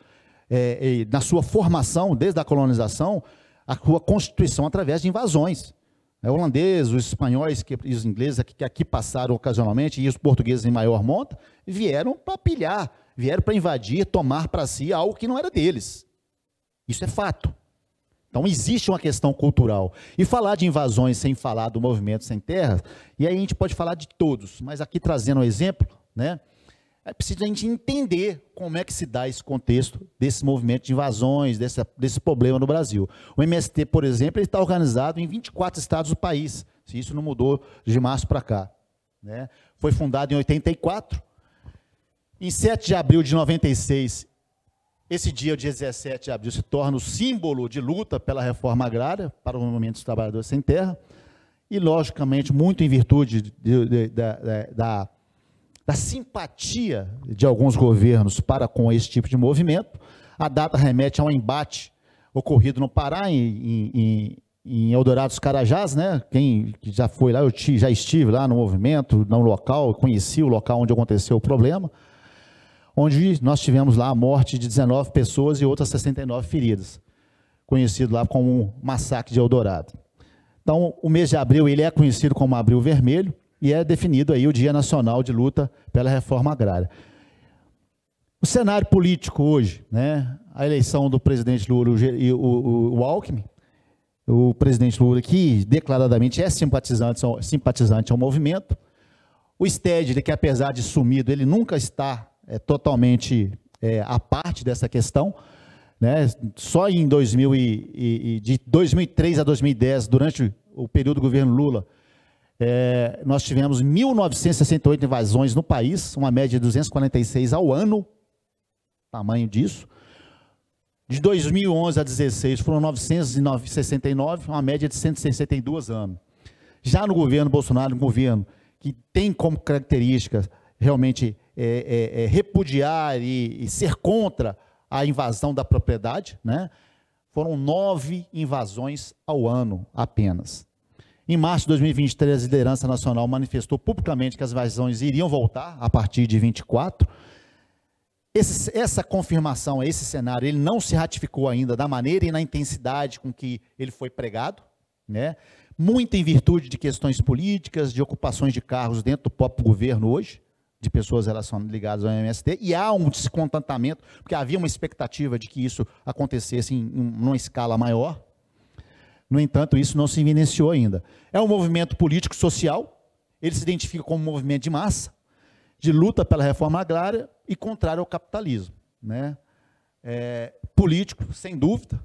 na sua formação, desde a colonização, a sua constituição através de invasões. Holandeses, os espanhóis e os ingleses que aqui passaram ocasionalmente, e os portugueses em maior monta, vieram para pilhar, vieram para invadir, tomar para si algo que não era deles. Isso é fato. Então, existe uma questão cultural. E falar de invasões sem falar do movimento sem terra, e aí a gente pode falar de todos, mas aqui trazendo um exemplo, né, é preciso a gente entender como é que se dá esse contexto desse movimento de invasões, desse problema no Brasil. O MST, por exemplo, ele está organizado em 24 estados do país, se isso não mudou de março para cá, né? Foi fundado em 84, em 7 de abril de 96, esse dia, o dia 17 de abril, se torna o símbolo de luta pela reforma agrária para o movimento dos trabalhadores sem terra, e, logicamente, muito em virtude da simpatia de alguns governos para com esse tipo de movimento. A data remete a um embate ocorrido no Pará, em Eldorado dos Carajás, né? Quem já foi lá, eu já estive lá no movimento, no local, conheci o local onde aconteceu o problema, onde nós tivemos lá a morte de 19 pessoas e outras 69 feridas, conhecido lá como um massacre de Eldorado. Então, o mês de abril ele é conhecido como Abril Vermelho, e é definido aí o Dia Nacional de Luta pela Reforma Agrária. O cenário político hoje, né, a eleição do presidente Lula e o Alckmin, o presidente Lula, que declaradamente é simpatizante ao movimento, o Stedley, que apesar de sumido, ele nunca está totalmente à parte dessa questão, né, só em de 2003 a 2010, durante o período do governo Lula, nós tivemos 1.968 invasões no país, uma média de 246 ao ano, tamanho disso. De 2011 a 2016 foram 969, uma média de 162 anos. Já no governo Bolsonaro, um governo que tem como característica realmente repudiar e ser contra a invasão da propriedade, né? Foram 9 invasões ao ano apenas. Em março de 2023, a liderança nacional manifestou publicamente que as invasões iriam voltar a partir de 24. Essa confirmação, esse cenário, ele não se ratificou ainda da maneira e na intensidade com que ele foi pregado, né? Muito em virtude de questões políticas, de ocupações de cargos dentro do próprio governo hoje, de pessoas ligadas ao MST, e há um descontentamento, porque havia uma expectativa de que isso acontecesse em uma escala maior. No entanto, isso não se evidenciou ainda. É um movimento político-social, ele se identifica como um movimento de massa, de luta pela reforma agrária e contrário ao capitalismo, né? Político, sem dúvida,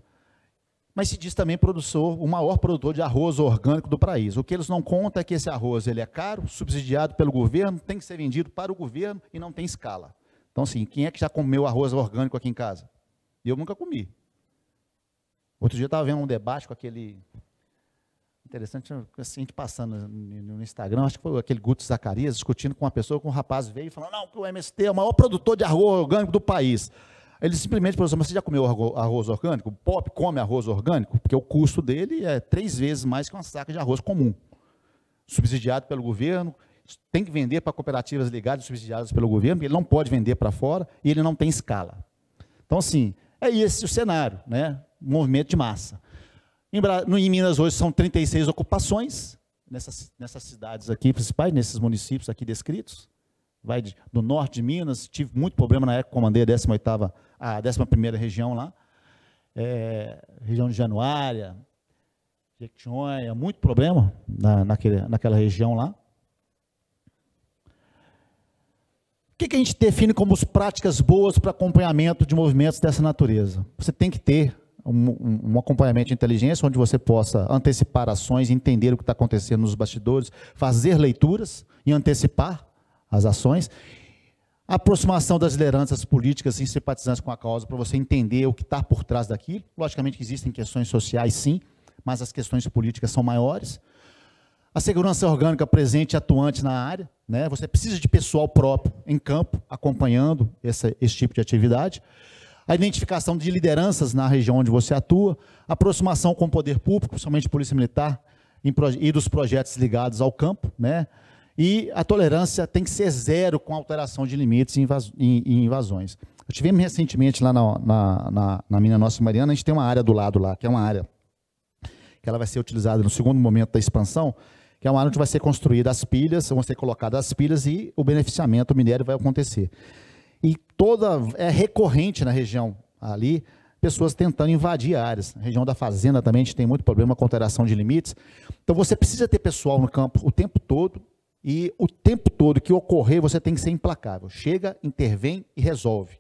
mas se diz também o maior produtor de arroz orgânico do país. O que eles não contam é que esse arroz ele é caro, subsidiado pelo governo, tem que ser vendido para o governo e não tem escala. Então, assim, quem é que já comeu arroz orgânico aqui em casa? Eu nunca comi. Outro dia eu estava vendo um debate com aquele... Interessante, assim, a gente passando no Instagram, acho que foi aquele Guto Zacarias, discutindo com uma pessoa, com um rapaz veio e falou, não, que o MST é o maior produtor de arroz orgânico do país. Ele simplesmente falou assim, mas você já comeu arroz orgânico? O POP come arroz orgânico? Porque o custo dele é 3 vezes mais que uma saca de arroz comum. Subsidiado pelo governo, tem que vender para cooperativas ligadas, subsidiadas pelo governo, porque ele não pode vender para fora e ele não tem escala. Então, assim, é esse o cenário, né? Movimento de massa. Em Minas hoje são 36 ocupações, nessas cidades aqui principais, nesses municípios aqui descritos. Vai do norte de Minas, tive muito problema na época, comandei a 11ª região lá, região de Januária, Jequitinhonha, muito problema naquela região lá. O que a gente define como as práticas boas para acompanhamento de movimentos dessa natureza? Você tem que ter um acompanhamento de inteligência, onde você possa antecipar ações, entender o que está acontecendo nos bastidores, fazer leituras e antecipar as ações. A aproximação das lideranças políticas e simpatizantes com a causa, para você entender o que está por trás daquilo. Logicamente que existem questões sociais, sim, mas as questões políticas são maiores. A segurança orgânica presente e atuante na área, né? Você precisa de pessoal próprio em campo, acompanhando esse tipo de atividade. A identificação de lideranças na região onde você atua, a aproximação com o poder público, principalmente Polícia Militar, e dos projetos ligados ao campo, né? E a tolerância tem que ser zero com alteração de limites e invasões. Eu tivemos recentemente lá na mina Nossa Mariana, a gente tem uma área do lado lá, que é uma área que ela vai ser utilizada no segundo momento da expansão, que é uma área onde vai ser construída as pilhas, vão ser colocadas as pilhas e o beneficiamento, o minério vai acontecer. E é recorrente na região ali, pessoas tentando invadir áreas. Na região da fazenda também a gente tem muito problema com alteração de limites. Então você precisa ter pessoal no campo o tempo todo, e o tempo todo que ocorrer você tem que ser implacável. Chega, intervém e resolve.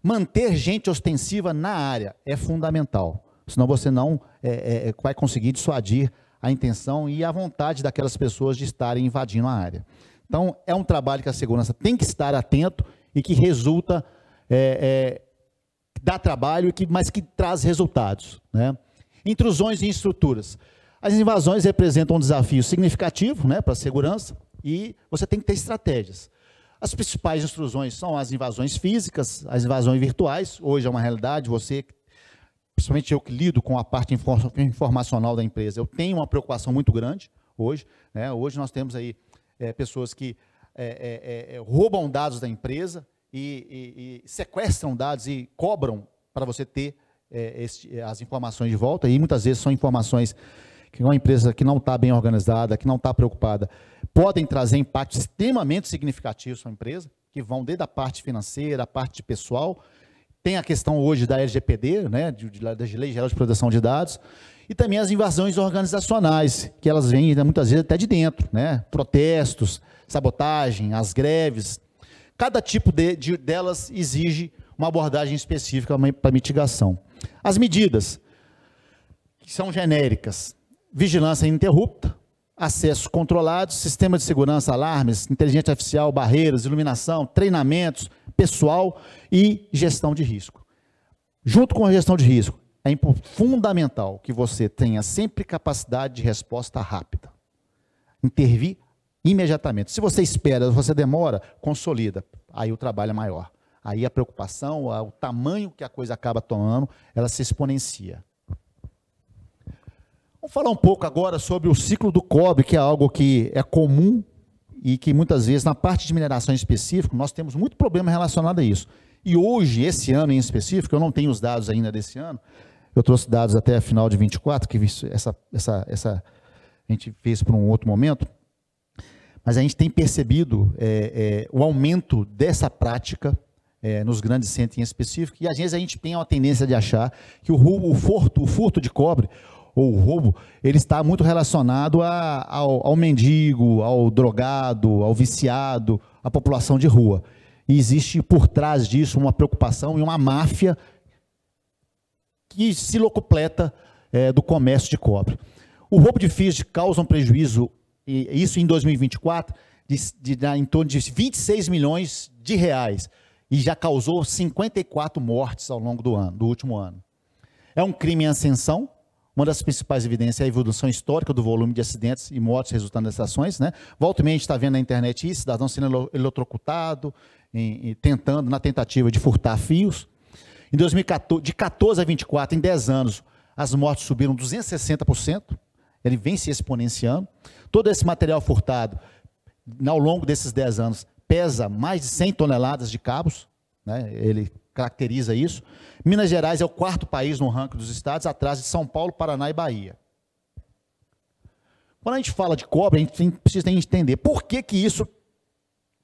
Manter gente ostensiva na área é fundamental, senão você não vai conseguir dissuadir a intenção e a vontade daquelas pessoas de estarem invadindo a área. Então é um trabalho que a segurança tem que estar atento e que resulta, dá trabalho, mas que traz resultados, né? Intrusões em estruturas. As invasões representam um desafio significativo, né, para a segurança, e você tem que ter estratégias. As principais intrusões são as invasões físicas, as invasões virtuais. Hoje é uma realidade, principalmente eu que lido com a parte informacional da empresa, eu tenho uma preocupação muito grande hoje, né? Hoje nós temos aí pessoas que roubam dados da empresa e sequestram dados e cobram para você ter as informações de volta, e muitas vezes são informações que uma empresa que não está bem organizada, que não está preocupada, podem trazer impactos extremamente significativos para a empresa, que vão desde a parte financeira, a parte pessoal. Tem a questão hoje da LGPD, né, da Lei Geral de Proteção de Dados, e também as invasões organizacionais, que elas vêm muitas vezes até de dentro, né, protestos, sabotagem, as greves. Cada tipo delas exige uma abordagem específica para mitigação. As medidas, que são genéricas: vigilância ininterrupta, acessos controlados, sistema de segurança, alarmes, inteligência artificial, barreiras, iluminação, treinamentos, pessoal e gestão de risco. Junto com a gestão de risco, é fundamental que você tenha sempre capacidade de resposta rápida. Intervir imediatamente. Se você espera, se você demora, consolida. Aí o trabalho é maior. Aí a preocupação, o tamanho que a coisa acaba tomando, ela se exponencia. Vamos falar um pouco agora sobre o ciclo do cobre, que é algo que é comum e que muitas vezes, na parte de mineração em específico, nós temos muito problema relacionado a isso. E hoje, esse ano em específico, eu não tenho os dados ainda desse ano, eu trouxe dados até a final de 24, que a gente fez para um outro momento, mas a gente tem percebido o aumento dessa prática nos grandes centros em específico, e às vezes a gente tem uma tendência de achar que o furto de cobre, ou o roubo, ele está muito relacionado ao mendigo, ao drogado, ao viciado, à população de rua. E existe por trás disso uma preocupação e uma máfia que se locupleta do comércio de cobre. O roubo de fios causa um prejuízo, isso em 2024, em torno de 26 milhões de reais, e já causou 54 mortes ao longo do último ano. É um crime em ascensão. Uma das principais evidências é a evolução histórica do volume de acidentes e mortes resultando dessas ações, né? Volta e meia a gente está vendo na internet isso, cidadão sendo eletrocutado, na tentativa de furtar fios. Em 2014, de 14 a 24, em 10 anos, as mortes subiram 260%, ele vem se exponenciando. Todo esse material furtado, ao longo desses 10 anos, pesa mais de 100 toneladas de cabos, né? Ele caracteriza isso. Minas Gerais é o 4º país no ranking dos estados, atrás de São Paulo, Paraná e Bahia. Quando a gente fala de cobre, a gente precisa entender por que isso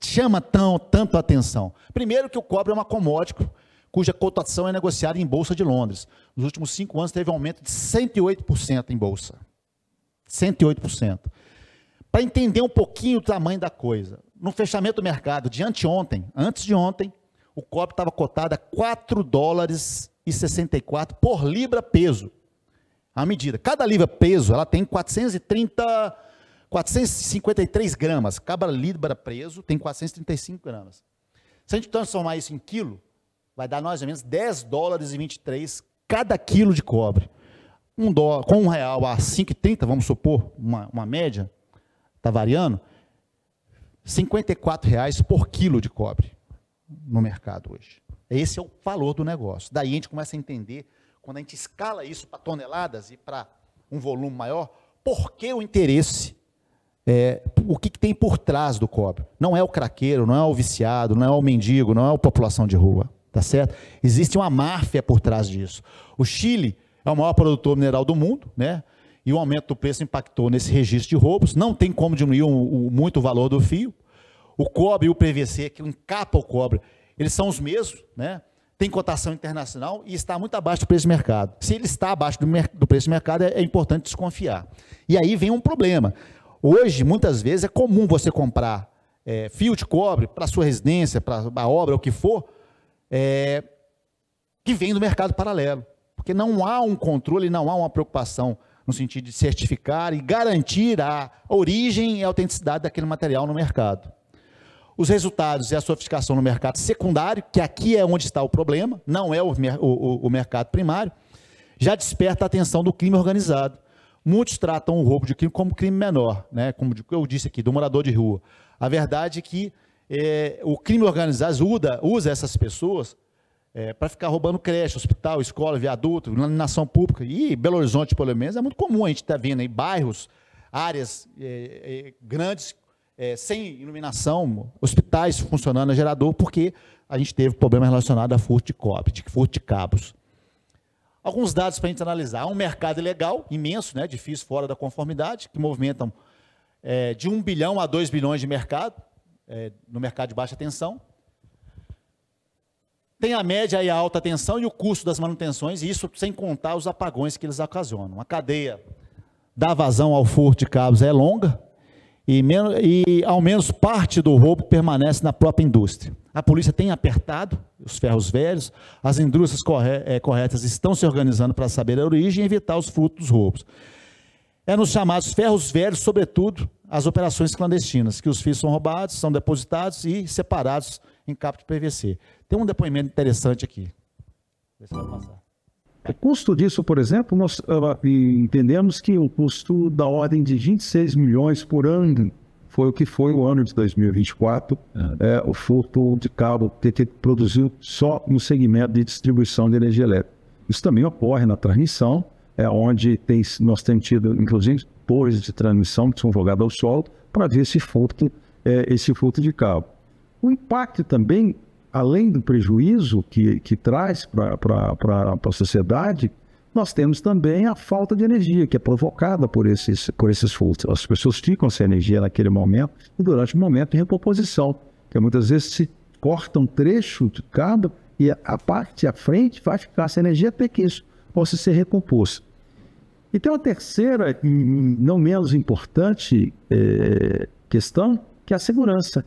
chama tanto a atenção. Primeiro que o cobre é uma commodity cuja cotação é negociada em Bolsa de Londres. Nos últimos 5 anos teve um aumento de 108% em Bolsa. 108%. Para entender um pouquinho o tamanho da coisa, no fechamento do mercado de anteontem, antes de ontem, o cobre estava cotado a $4,64 por libra peso. A medida. Cada libra peso, ela tem 453 gramas. Cada libra peso tem 435 gramas. Se a gente transformar isso em quilo, vai dar mais ou menos $10,23 cada quilo de cobre. Com R$1 a 5,30, vamos supor, uma média, está variando, R$54 por quilo de cobre no mercado hoje. Esse é o valor do negócio. Daí a gente começa a entender, quando a gente escala isso para toneladas e para um volume maior, por que o interesse, o que tem por trás do cobre. Não é o craqueiro, não é o viciado, não é o mendigo, não é a população de rua, tá certo? Existe uma máfia por trás disso. O Chile é o maior produtor mineral do mundo, né? E o aumento do preço impactou nesse registro de roubos, não tem como diminuir muito o valor do fio. O cobre e o PVC, que encapa o cobre, eles são os mesmos, né? Tem cotação internacional e está muito abaixo do preço de mercado. Se ele está abaixo do preço de mercado, é importante desconfiar. E aí vem um problema. Hoje, muitas vezes, é comum você comprar fio de cobre para a sua residência, para a obra, o que for, que vem do mercado paralelo. Porque não há um controle, não há uma preocupação no sentido de certificar e garantir a origem e a autenticidade daquele material no mercado. Os resultados e a sofisticação no mercado secundário, que aqui é onde está o problema, não é o mercado primário, já desperta a atenção do crime organizado. Muitos tratam o roubo de crime como crime menor, né? Como eu disse aqui, do morador de rua. A verdade é que o crime organizado usa essas pessoas para ficar roubando creche, hospital, escola, viaduto, iluminação pública. E Belo Horizonte, pelo menos, é muito comum a gente estar vendo em bairros, áreas grandes, sem iluminação, hospitais funcionando a gerador, porque a gente teve problema relacionado a furto de cobre, de furto de cabos. Alguns dados para a gente analisar. Há um mercado ilegal, imenso, né, difícil, fora da conformidade, que movimentam de 1 bilhão a 2 bilhões de mercado, no mercado de baixa tensão. Tem a média e a alta tensão e o custo das manutenções, e isso sem contar os apagões que eles ocasionam. A cadeia da vazão ao furto de cabos é longa, e ao menos parte do roubo permanece na própria indústria. A polícia tem apertado os ferros velhos, as indústrias corretas estão se organizando para saber a origem e evitar os frutos dos roubos. É nos chamados ferros velhos, sobretudo, as operações clandestinas, que os fios são roubados, são depositados e separados em cabo de PVC. Tem um depoimento interessante aqui. Deixa eu passar. O custo disso, por exemplo, nós entendemos que o custo da ordem de 26 milhões por ano foi o que foi o ano de 2024, o furto de cabo que produziu só no segmento de distribuição de energia elétrica. Isso também ocorre na transmissão, onde nós temos tido, inclusive, torres de transmissão que são jogadas ao solo para ver esse furto de cabo. O impacto também, além do prejuízo que traz para a sociedade, nós temos também a falta de energia, que é provocada por esses furtos. As pessoas ficam sem energia naquele momento e durante o momento de recomposição, que muitas vezes se corta um trecho de cabo e a parte à frente vai ficar sem energia até que isso possa ser recomposto. E tem uma terceira, não menos importante, questão, que é a segurança.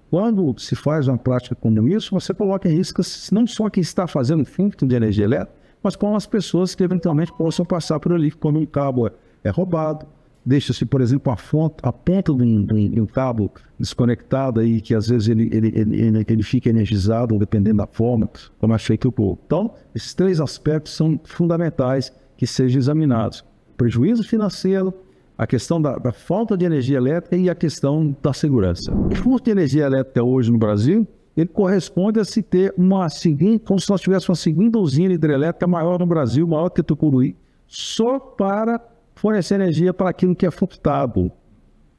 Quando se faz uma prática como isso, você coloca em risco não só quem está fazendo furto de energia elétrica, mas com as pessoas que eventualmente possam passar por ali. Quando um cabo é roubado, deixa-se, por exemplo, a ponta de um cabo desconectado aí, que às vezes ele fica energizado, dependendo da forma como é feito o cabo. Então, esses três aspectos são fundamentais que sejam examinados. Prejuízo financeiro, a questão da falta de energia elétrica e a questão da segurança. O furto de energia elétrica hoje no Brasil, ele corresponde a se ter como se nós tivéssemos uma segunda usina hidrelétrica maior no Brasil, maior que Tucuruí, só para fornecer energia para aquilo que é furtado.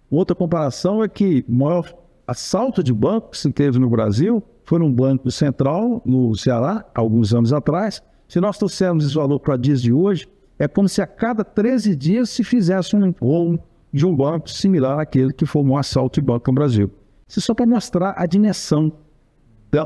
Outra comparação é que o maior assalto de banco que se teve no Brasil foi num banco central, no Ceará, alguns anos atrás. Se nós trouxermos esse valor para dias de hoje, é como se a cada 13 dias se fizesse um roubo de um banco similar àquele que foi um assalto de banco no Brasil. Isso é só para mostrar a dimensão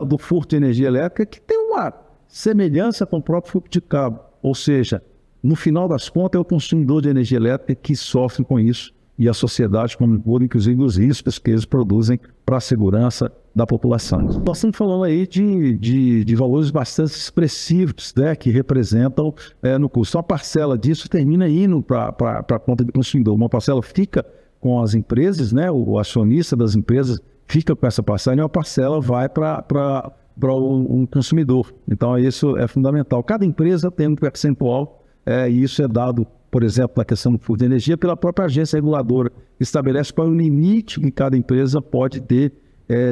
do furto de energia elétrica, que tem uma semelhança com o próprio furto de cabo. Ou seja, no final das contas, é o consumidor de energia elétrica que sofre com isso e a sociedade como um todo, inclusive os riscos que eles produzem para a segurança da população. Nós estamos falando aí de valores bastante expressivos, né, que representam no custo. Uma parcela disso termina indo para a conta do consumidor. Uma parcela fica com as empresas, né, o acionista das empresas fica com essa parcela e uma parcela vai para o consumidor. Então isso é fundamental. Cada empresa tem um percentual e isso é dado, por exemplo, na questão do fluxo de energia, pela própria agência reguladora, que estabelece qual é o limite que cada empresa pode ter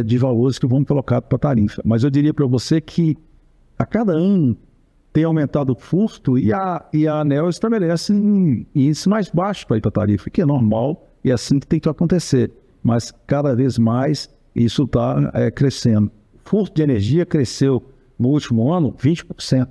de valores que vão colocar para a tarifa. Mas eu diria para você que a cada ano tem aumentado o custo e a ANEEL estabelece índice mais baixo para ir para a tarifa, que é normal e é assim que tem que acontecer. Mas cada vez mais isso está crescendo. O custo de energia cresceu no último ano 20%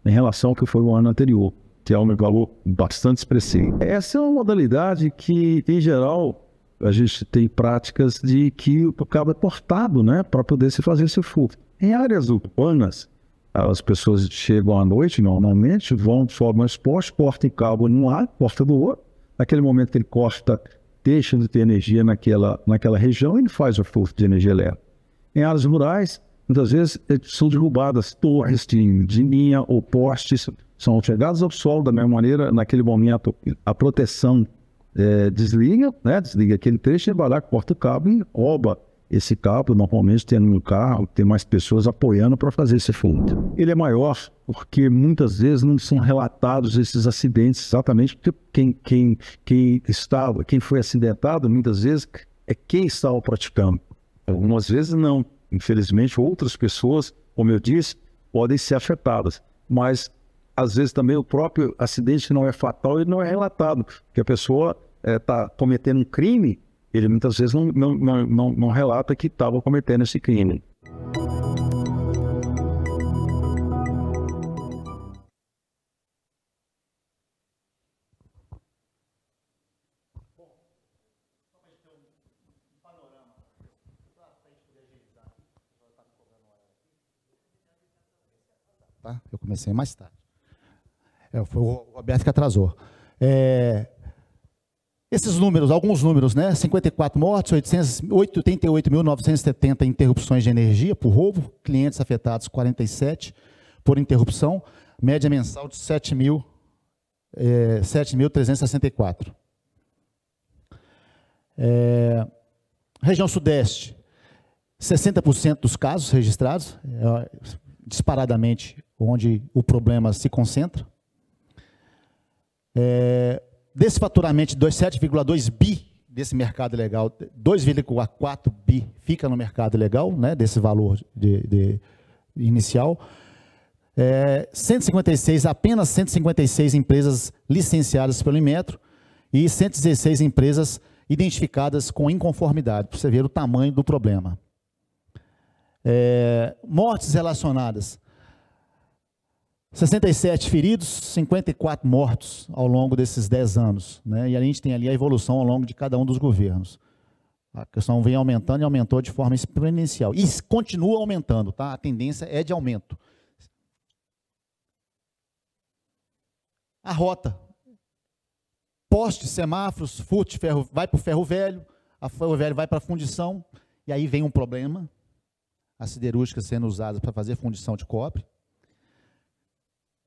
em relação ao que foi o ano anterior, que é um valor bastante expressivo. Essa é uma modalidade que, em geral, a gente tem práticas de que o cabo é portado, né, para poder se fazer esse furto. Em áreas urbanas, as pessoas chegam à noite, normalmente, vão, sobem mais postos, portam cabo num lado, porta do outro. Naquele momento que ele corta, deixa de ter energia naquela região, ele faz o furto de energia elétrica. Em áreas rurais, muitas vezes são derrubadas torres de linha ou postes, são chegados ao solo da mesma maneira, naquele momento a proteção desliga, né? Desliga aquele trecho, ele vai lá, corta o cabo e rouba esse cabo, normalmente tem no carro, tem mais pessoas apoiando para fazer esse furto. Ele é maior porque muitas vezes não são relatados esses acidentes, exatamente porque quem foi acidentado, muitas vezes, é quem estava praticando. Algumas vezes não. Infelizmente, outras pessoas, como eu disse, podem ser afetadas. Mas, às vezes, também o próprio acidente não é fatal e não é relatado. Porque a pessoa está cometendo um crime, ele muitas vezes não relata que estava cometendo esse crime. Tá? Eu comecei mais tarde. Foi o Roberto que atrasou. Esses números, alguns números, né? 54 mortes, 88.970 interrupções de energia por roubo, clientes afetados 47 por interrupção, média mensal de 7.364. Região Sudeste, 60% dos casos registrados, disparadamente onde o problema se concentra. Desse faturamento de 7,2 bi desse mercado legal, 2,4 bi fica no mercado legal, né, desse valor inicial. 156, apenas 156 empresas licenciadas pelo Inmetro e 116 empresas identificadas com inconformidade, para você ver o tamanho do problema. Mortes relacionadas. 67 feridos, 54 mortos ao longo desses 10 anos. Né? E a gente tem ali a evolução ao longo de cada um dos governos. A questão vem aumentando e aumentou de forma exponencial. E continua aumentando, tá? A tendência é de aumento. A rota. Postes, semáforos, furto de ferro, vai para o ferro velho, a ferro velho vai para a fundição, e aí vem um problema. As siderúrgicas sendo usadas para fazer fundição de cobre.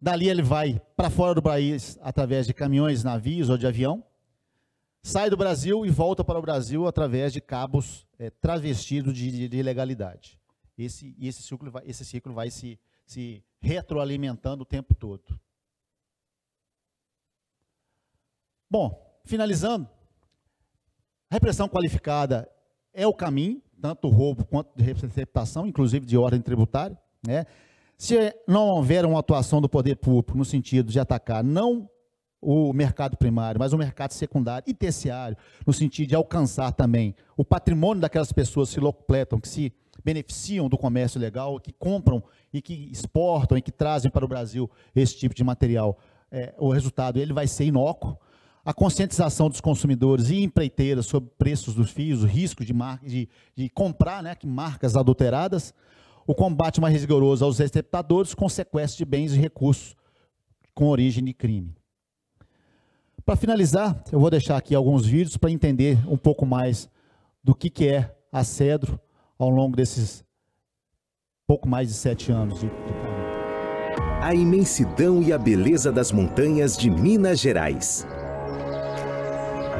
Dali ele vai para fora do país através de caminhões, navios ou de avião. Sai do Brasil e volta para o Brasil através de cabos travestidos de ilegalidade. Esse ciclo vai se retroalimentando o tempo todo. Bom, finalizando, a repressão qualificada é o caminho, tanto o roubo quanto de receptação, inclusive de ordem tributária, né? Se não houver uma atuação do poder público no sentido de atacar não o mercado primário, mas o mercado secundário e terciário, no sentido de alcançar também o patrimônio daquelas pessoas que se locupletam, que se beneficiam do comércio legal, que compram e que exportam e que trazem para o Brasil esse tipo de material, o resultado ele vai ser inócuo. A conscientização dos consumidores e empreiteiras sobre preços dos fios, o risco de comprar, né, marcas adulteradas, o combate mais rigoroso aos receptadores com sequestro de bens e recursos com origem de crime. Para finalizar, eu vou deixar aqui alguns vídeos para entender um pouco mais do que é a Cedro ao longo desses pouco mais de 7 anos de caminho. A imensidão e a beleza das montanhas de Minas Gerais.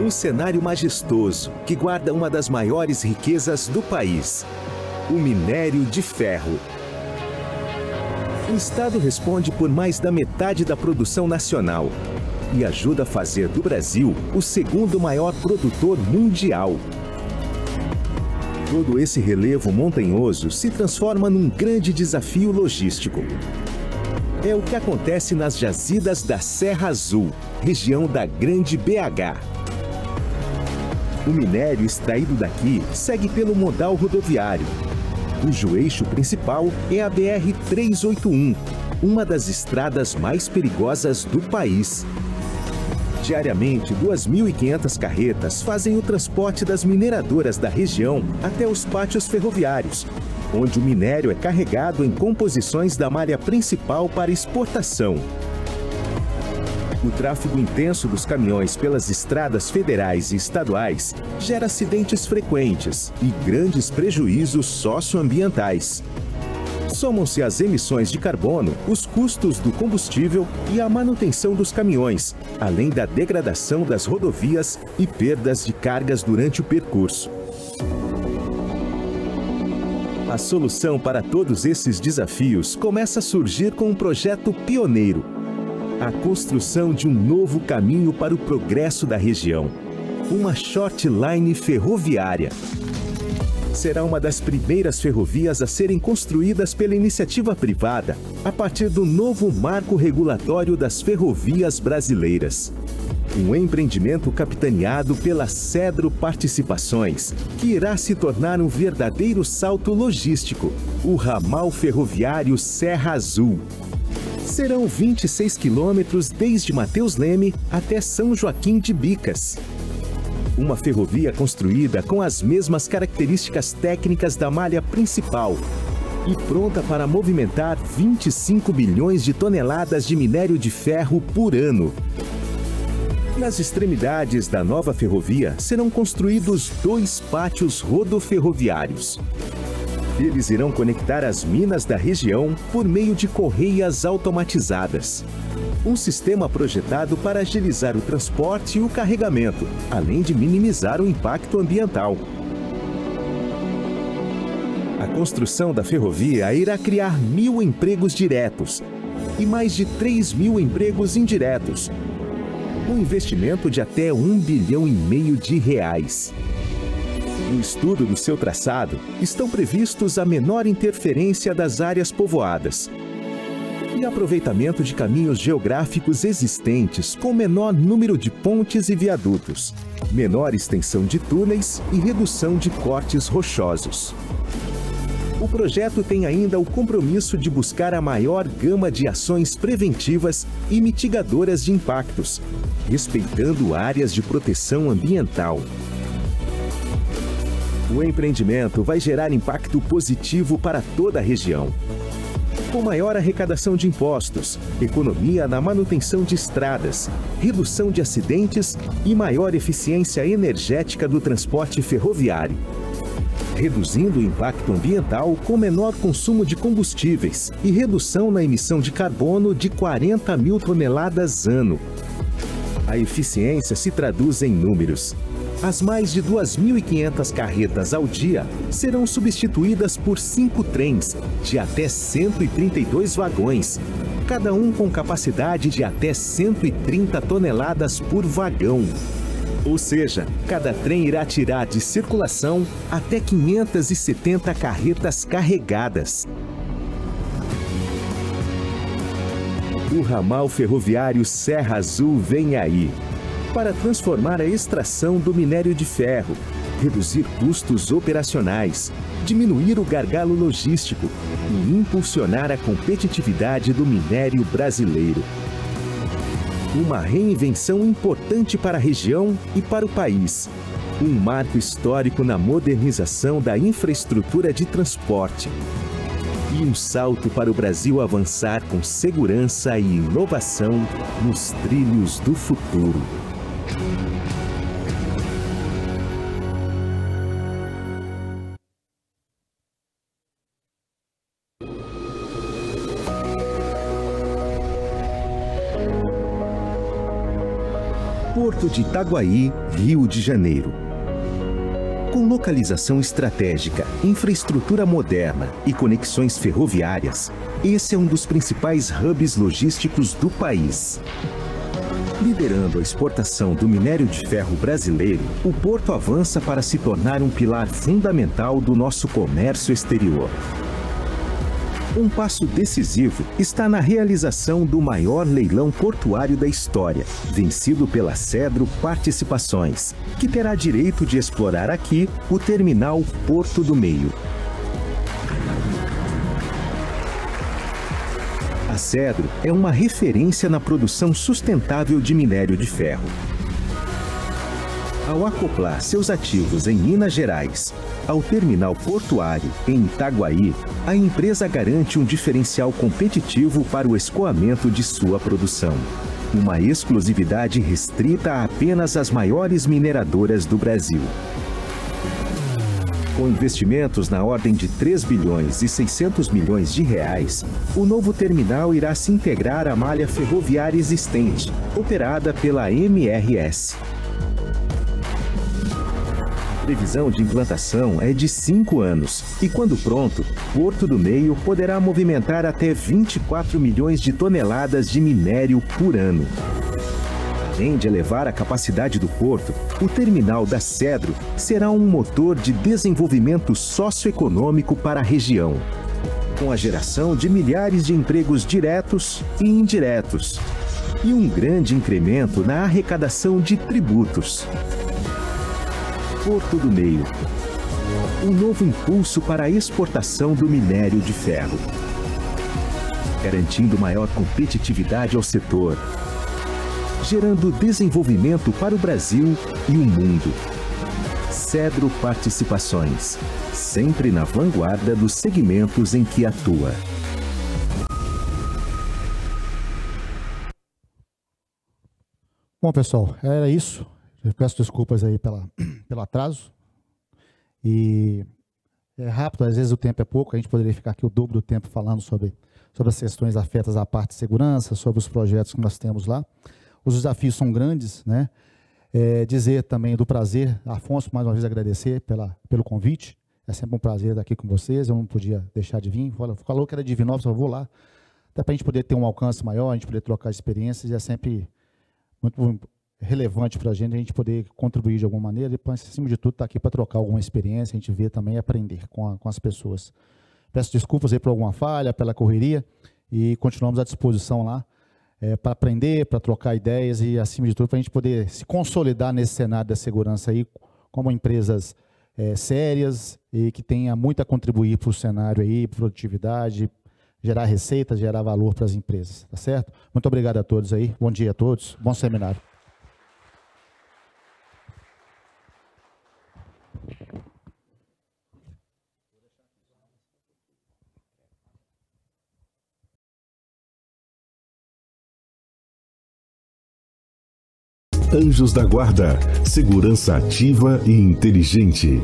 Um cenário majestoso que guarda uma das maiores riquezas do país, o minério de ferro. O estado responde por mais da metade da produção nacional e ajuda a fazer do Brasil o segundo maior produtor mundial. Todo esse relevo montanhoso se transforma num grande desafio logístico. É o que acontece nas jazidas da Serra Azul, região da Grande BH. O minério extraído daqui segue pelo modal rodoviário, cujo eixo principal é a BR-381, uma das estradas mais perigosas do país. Diariamente, 2.500 carretas fazem o transporte das mineradoras da região até os pátios ferroviários, onde o minério é carregado em composições da malha principal para exportação. O tráfego intenso dos caminhões pelas estradas federais e estaduais gera acidentes frequentes e grandes prejuízos socioambientais. Somam-se às emissões de carbono, os custos do combustível e a manutenção dos caminhões, além da degradação das rodovias e perdas de cargas durante o percurso. A solução para todos esses desafios começa a surgir com um projeto pioneiro: a construção de um novo caminho para o progresso da região, uma short line ferroviária. Será uma das primeiras ferrovias a serem construídas pela iniciativa privada, a partir do novo marco regulatório das ferrovias brasileiras. Um empreendimento capitaneado pela Cedro Participações, que irá se tornar um verdadeiro salto logístico, o ramal ferroviário Serra Azul. Serão 26 quilômetros desde Mateus Leme até São Joaquim de Bicas. Uma ferrovia construída com as mesmas características técnicas da malha principal e pronta para movimentar 25 bilhões de toneladas de minério de ferro por ano. Nas extremidades da nova ferrovia serão construídos 2 pátios rodoferroviários. Eles irão conectar as minas da região por meio de correias automatizadas. Um sistema projetado para agilizar o transporte e o carregamento, além de minimizar o impacto ambiental. A construção da ferrovia irá criar 1.000 empregos diretos e mais de 3.000 empregos indiretos. Um investimento de até R$1,5 bilhão de reais. No estudo do seu traçado, estão previstos a menor interferência das áreas povoadas e aproveitamento de caminhos geográficos existentes com menor número de pontes e viadutos, menor extensão de túneis e redução de cortes rochosos. O projeto tem ainda o compromisso de buscar a maior gama de ações preventivas e mitigadoras de impactos, respeitando áreas de proteção ambiental. O empreendimento vai gerar impacto positivo para toda a região, com maior arrecadação de impostos, economia na manutenção de estradas, redução de acidentes e maior eficiência energética do transporte ferroviário, reduzindo o impacto ambiental com menor consumo de combustíveis e redução na emissão de carbono de 40.000 toneladas ano. A eficiência se traduz em números. As mais de 2.500 carretas ao dia serão substituídas por 5 trens de até 132 vagões, cada um com capacidade de até 130 toneladas por vagão. Ou seja, cada trem irá tirar de circulação até 570 carretas carregadas. O ramal ferroviário Serra Azul vem aí para transformar a extração do minério de ferro, reduzir custos operacionais, diminuir o gargalo logístico e impulsionar a competitividade do minério brasileiro. Uma reinvenção importante para a região e para o país. Um marco histórico na modernização da infraestrutura de transporte. E um salto para o Brasil avançar com segurança e inovação nos trilhos do futuro. Porto de Itaguaí, Rio de Janeiro. Com localização estratégica, infraestrutura moderna e conexões ferroviárias, esse é um dos principais hubs logísticos do país. Liderando a exportação do minério de ferro brasileiro, o porto avança para se tornar um pilar fundamental do nosso comércio exterior. Um passo decisivo está na realização do maior leilão portuário da história, vencido pela Cedro Participações, que terá direito de explorar aqui o terminal Porto do Meio. A Cedro é uma referência na produção sustentável de minério de ferro. Ao acoplar seus ativos em Minas Gerais ao terminal portuário em Itaguaí, a empresa garante um diferencial competitivo para o escoamento de sua produção. Uma exclusividade restrita a apenas as maiores mineradoras do Brasil. Com investimentos na ordem de 3 bilhões e 600 milhões de reais, o novo terminal irá se integrar à malha ferroviária existente, operada pela MRS. A previsão de implantação é de 5 anos e, quando pronto, Porto do Meio poderá movimentar até 24 milhões de toneladas de minério por ano. Além de elevar a capacidade do porto, o terminal da Cedro será um motor de desenvolvimento socioeconômico para a região, com a geração de milhares de empregos diretos e indiretos, e um grande incremento na arrecadação de tributos. Porto do Meio, um novo impulso para a exportação do minério de ferro, garantindo maior competitividade ao setor, gerando desenvolvimento para o Brasil e o mundo. Cedro Participações, sempre na vanguarda dos segmentos em que atua. Bom, pessoal, era isso. Eu peço desculpas aí pelo atraso. E é rápido, às vezes o tempo é pouco, a gente poderia ficar aqui o dobro do tempo falando sobre as questões afetas à parte de segurança, sobre os projetos que nós temos lá. Os desafios são grandes, né? Dizer também do prazer, Afonso, mais uma vez agradecer pelo convite. É sempre um prazer estar aqui com vocês, eu não podia deixar de vir. Falou que era de Divinópolis, eu vou lá. Até para a gente poder ter um alcance maior, a gente poder trocar experiências, é sempre muito relevante para a gente poder contribuir de alguma maneira e, acima de tudo, estar aqui para trocar alguma experiência, a gente ver também e aprender com as pessoas. Peço desculpas aí por alguma falha, pela correria, e continuamos à disposição lá para aprender, para trocar ideias e, acima de tudo, para a gente poder se consolidar nesse cenário da segurança aí como empresas sérias e que tenha muito a contribuir para o cenário aí, produtividade, gerar receita, gerar valor para as empresas, tá certo? Muito obrigado a todos aí, bom dia a todos, bom seminário. Anjos da Guarda, segurança ativa e inteligente.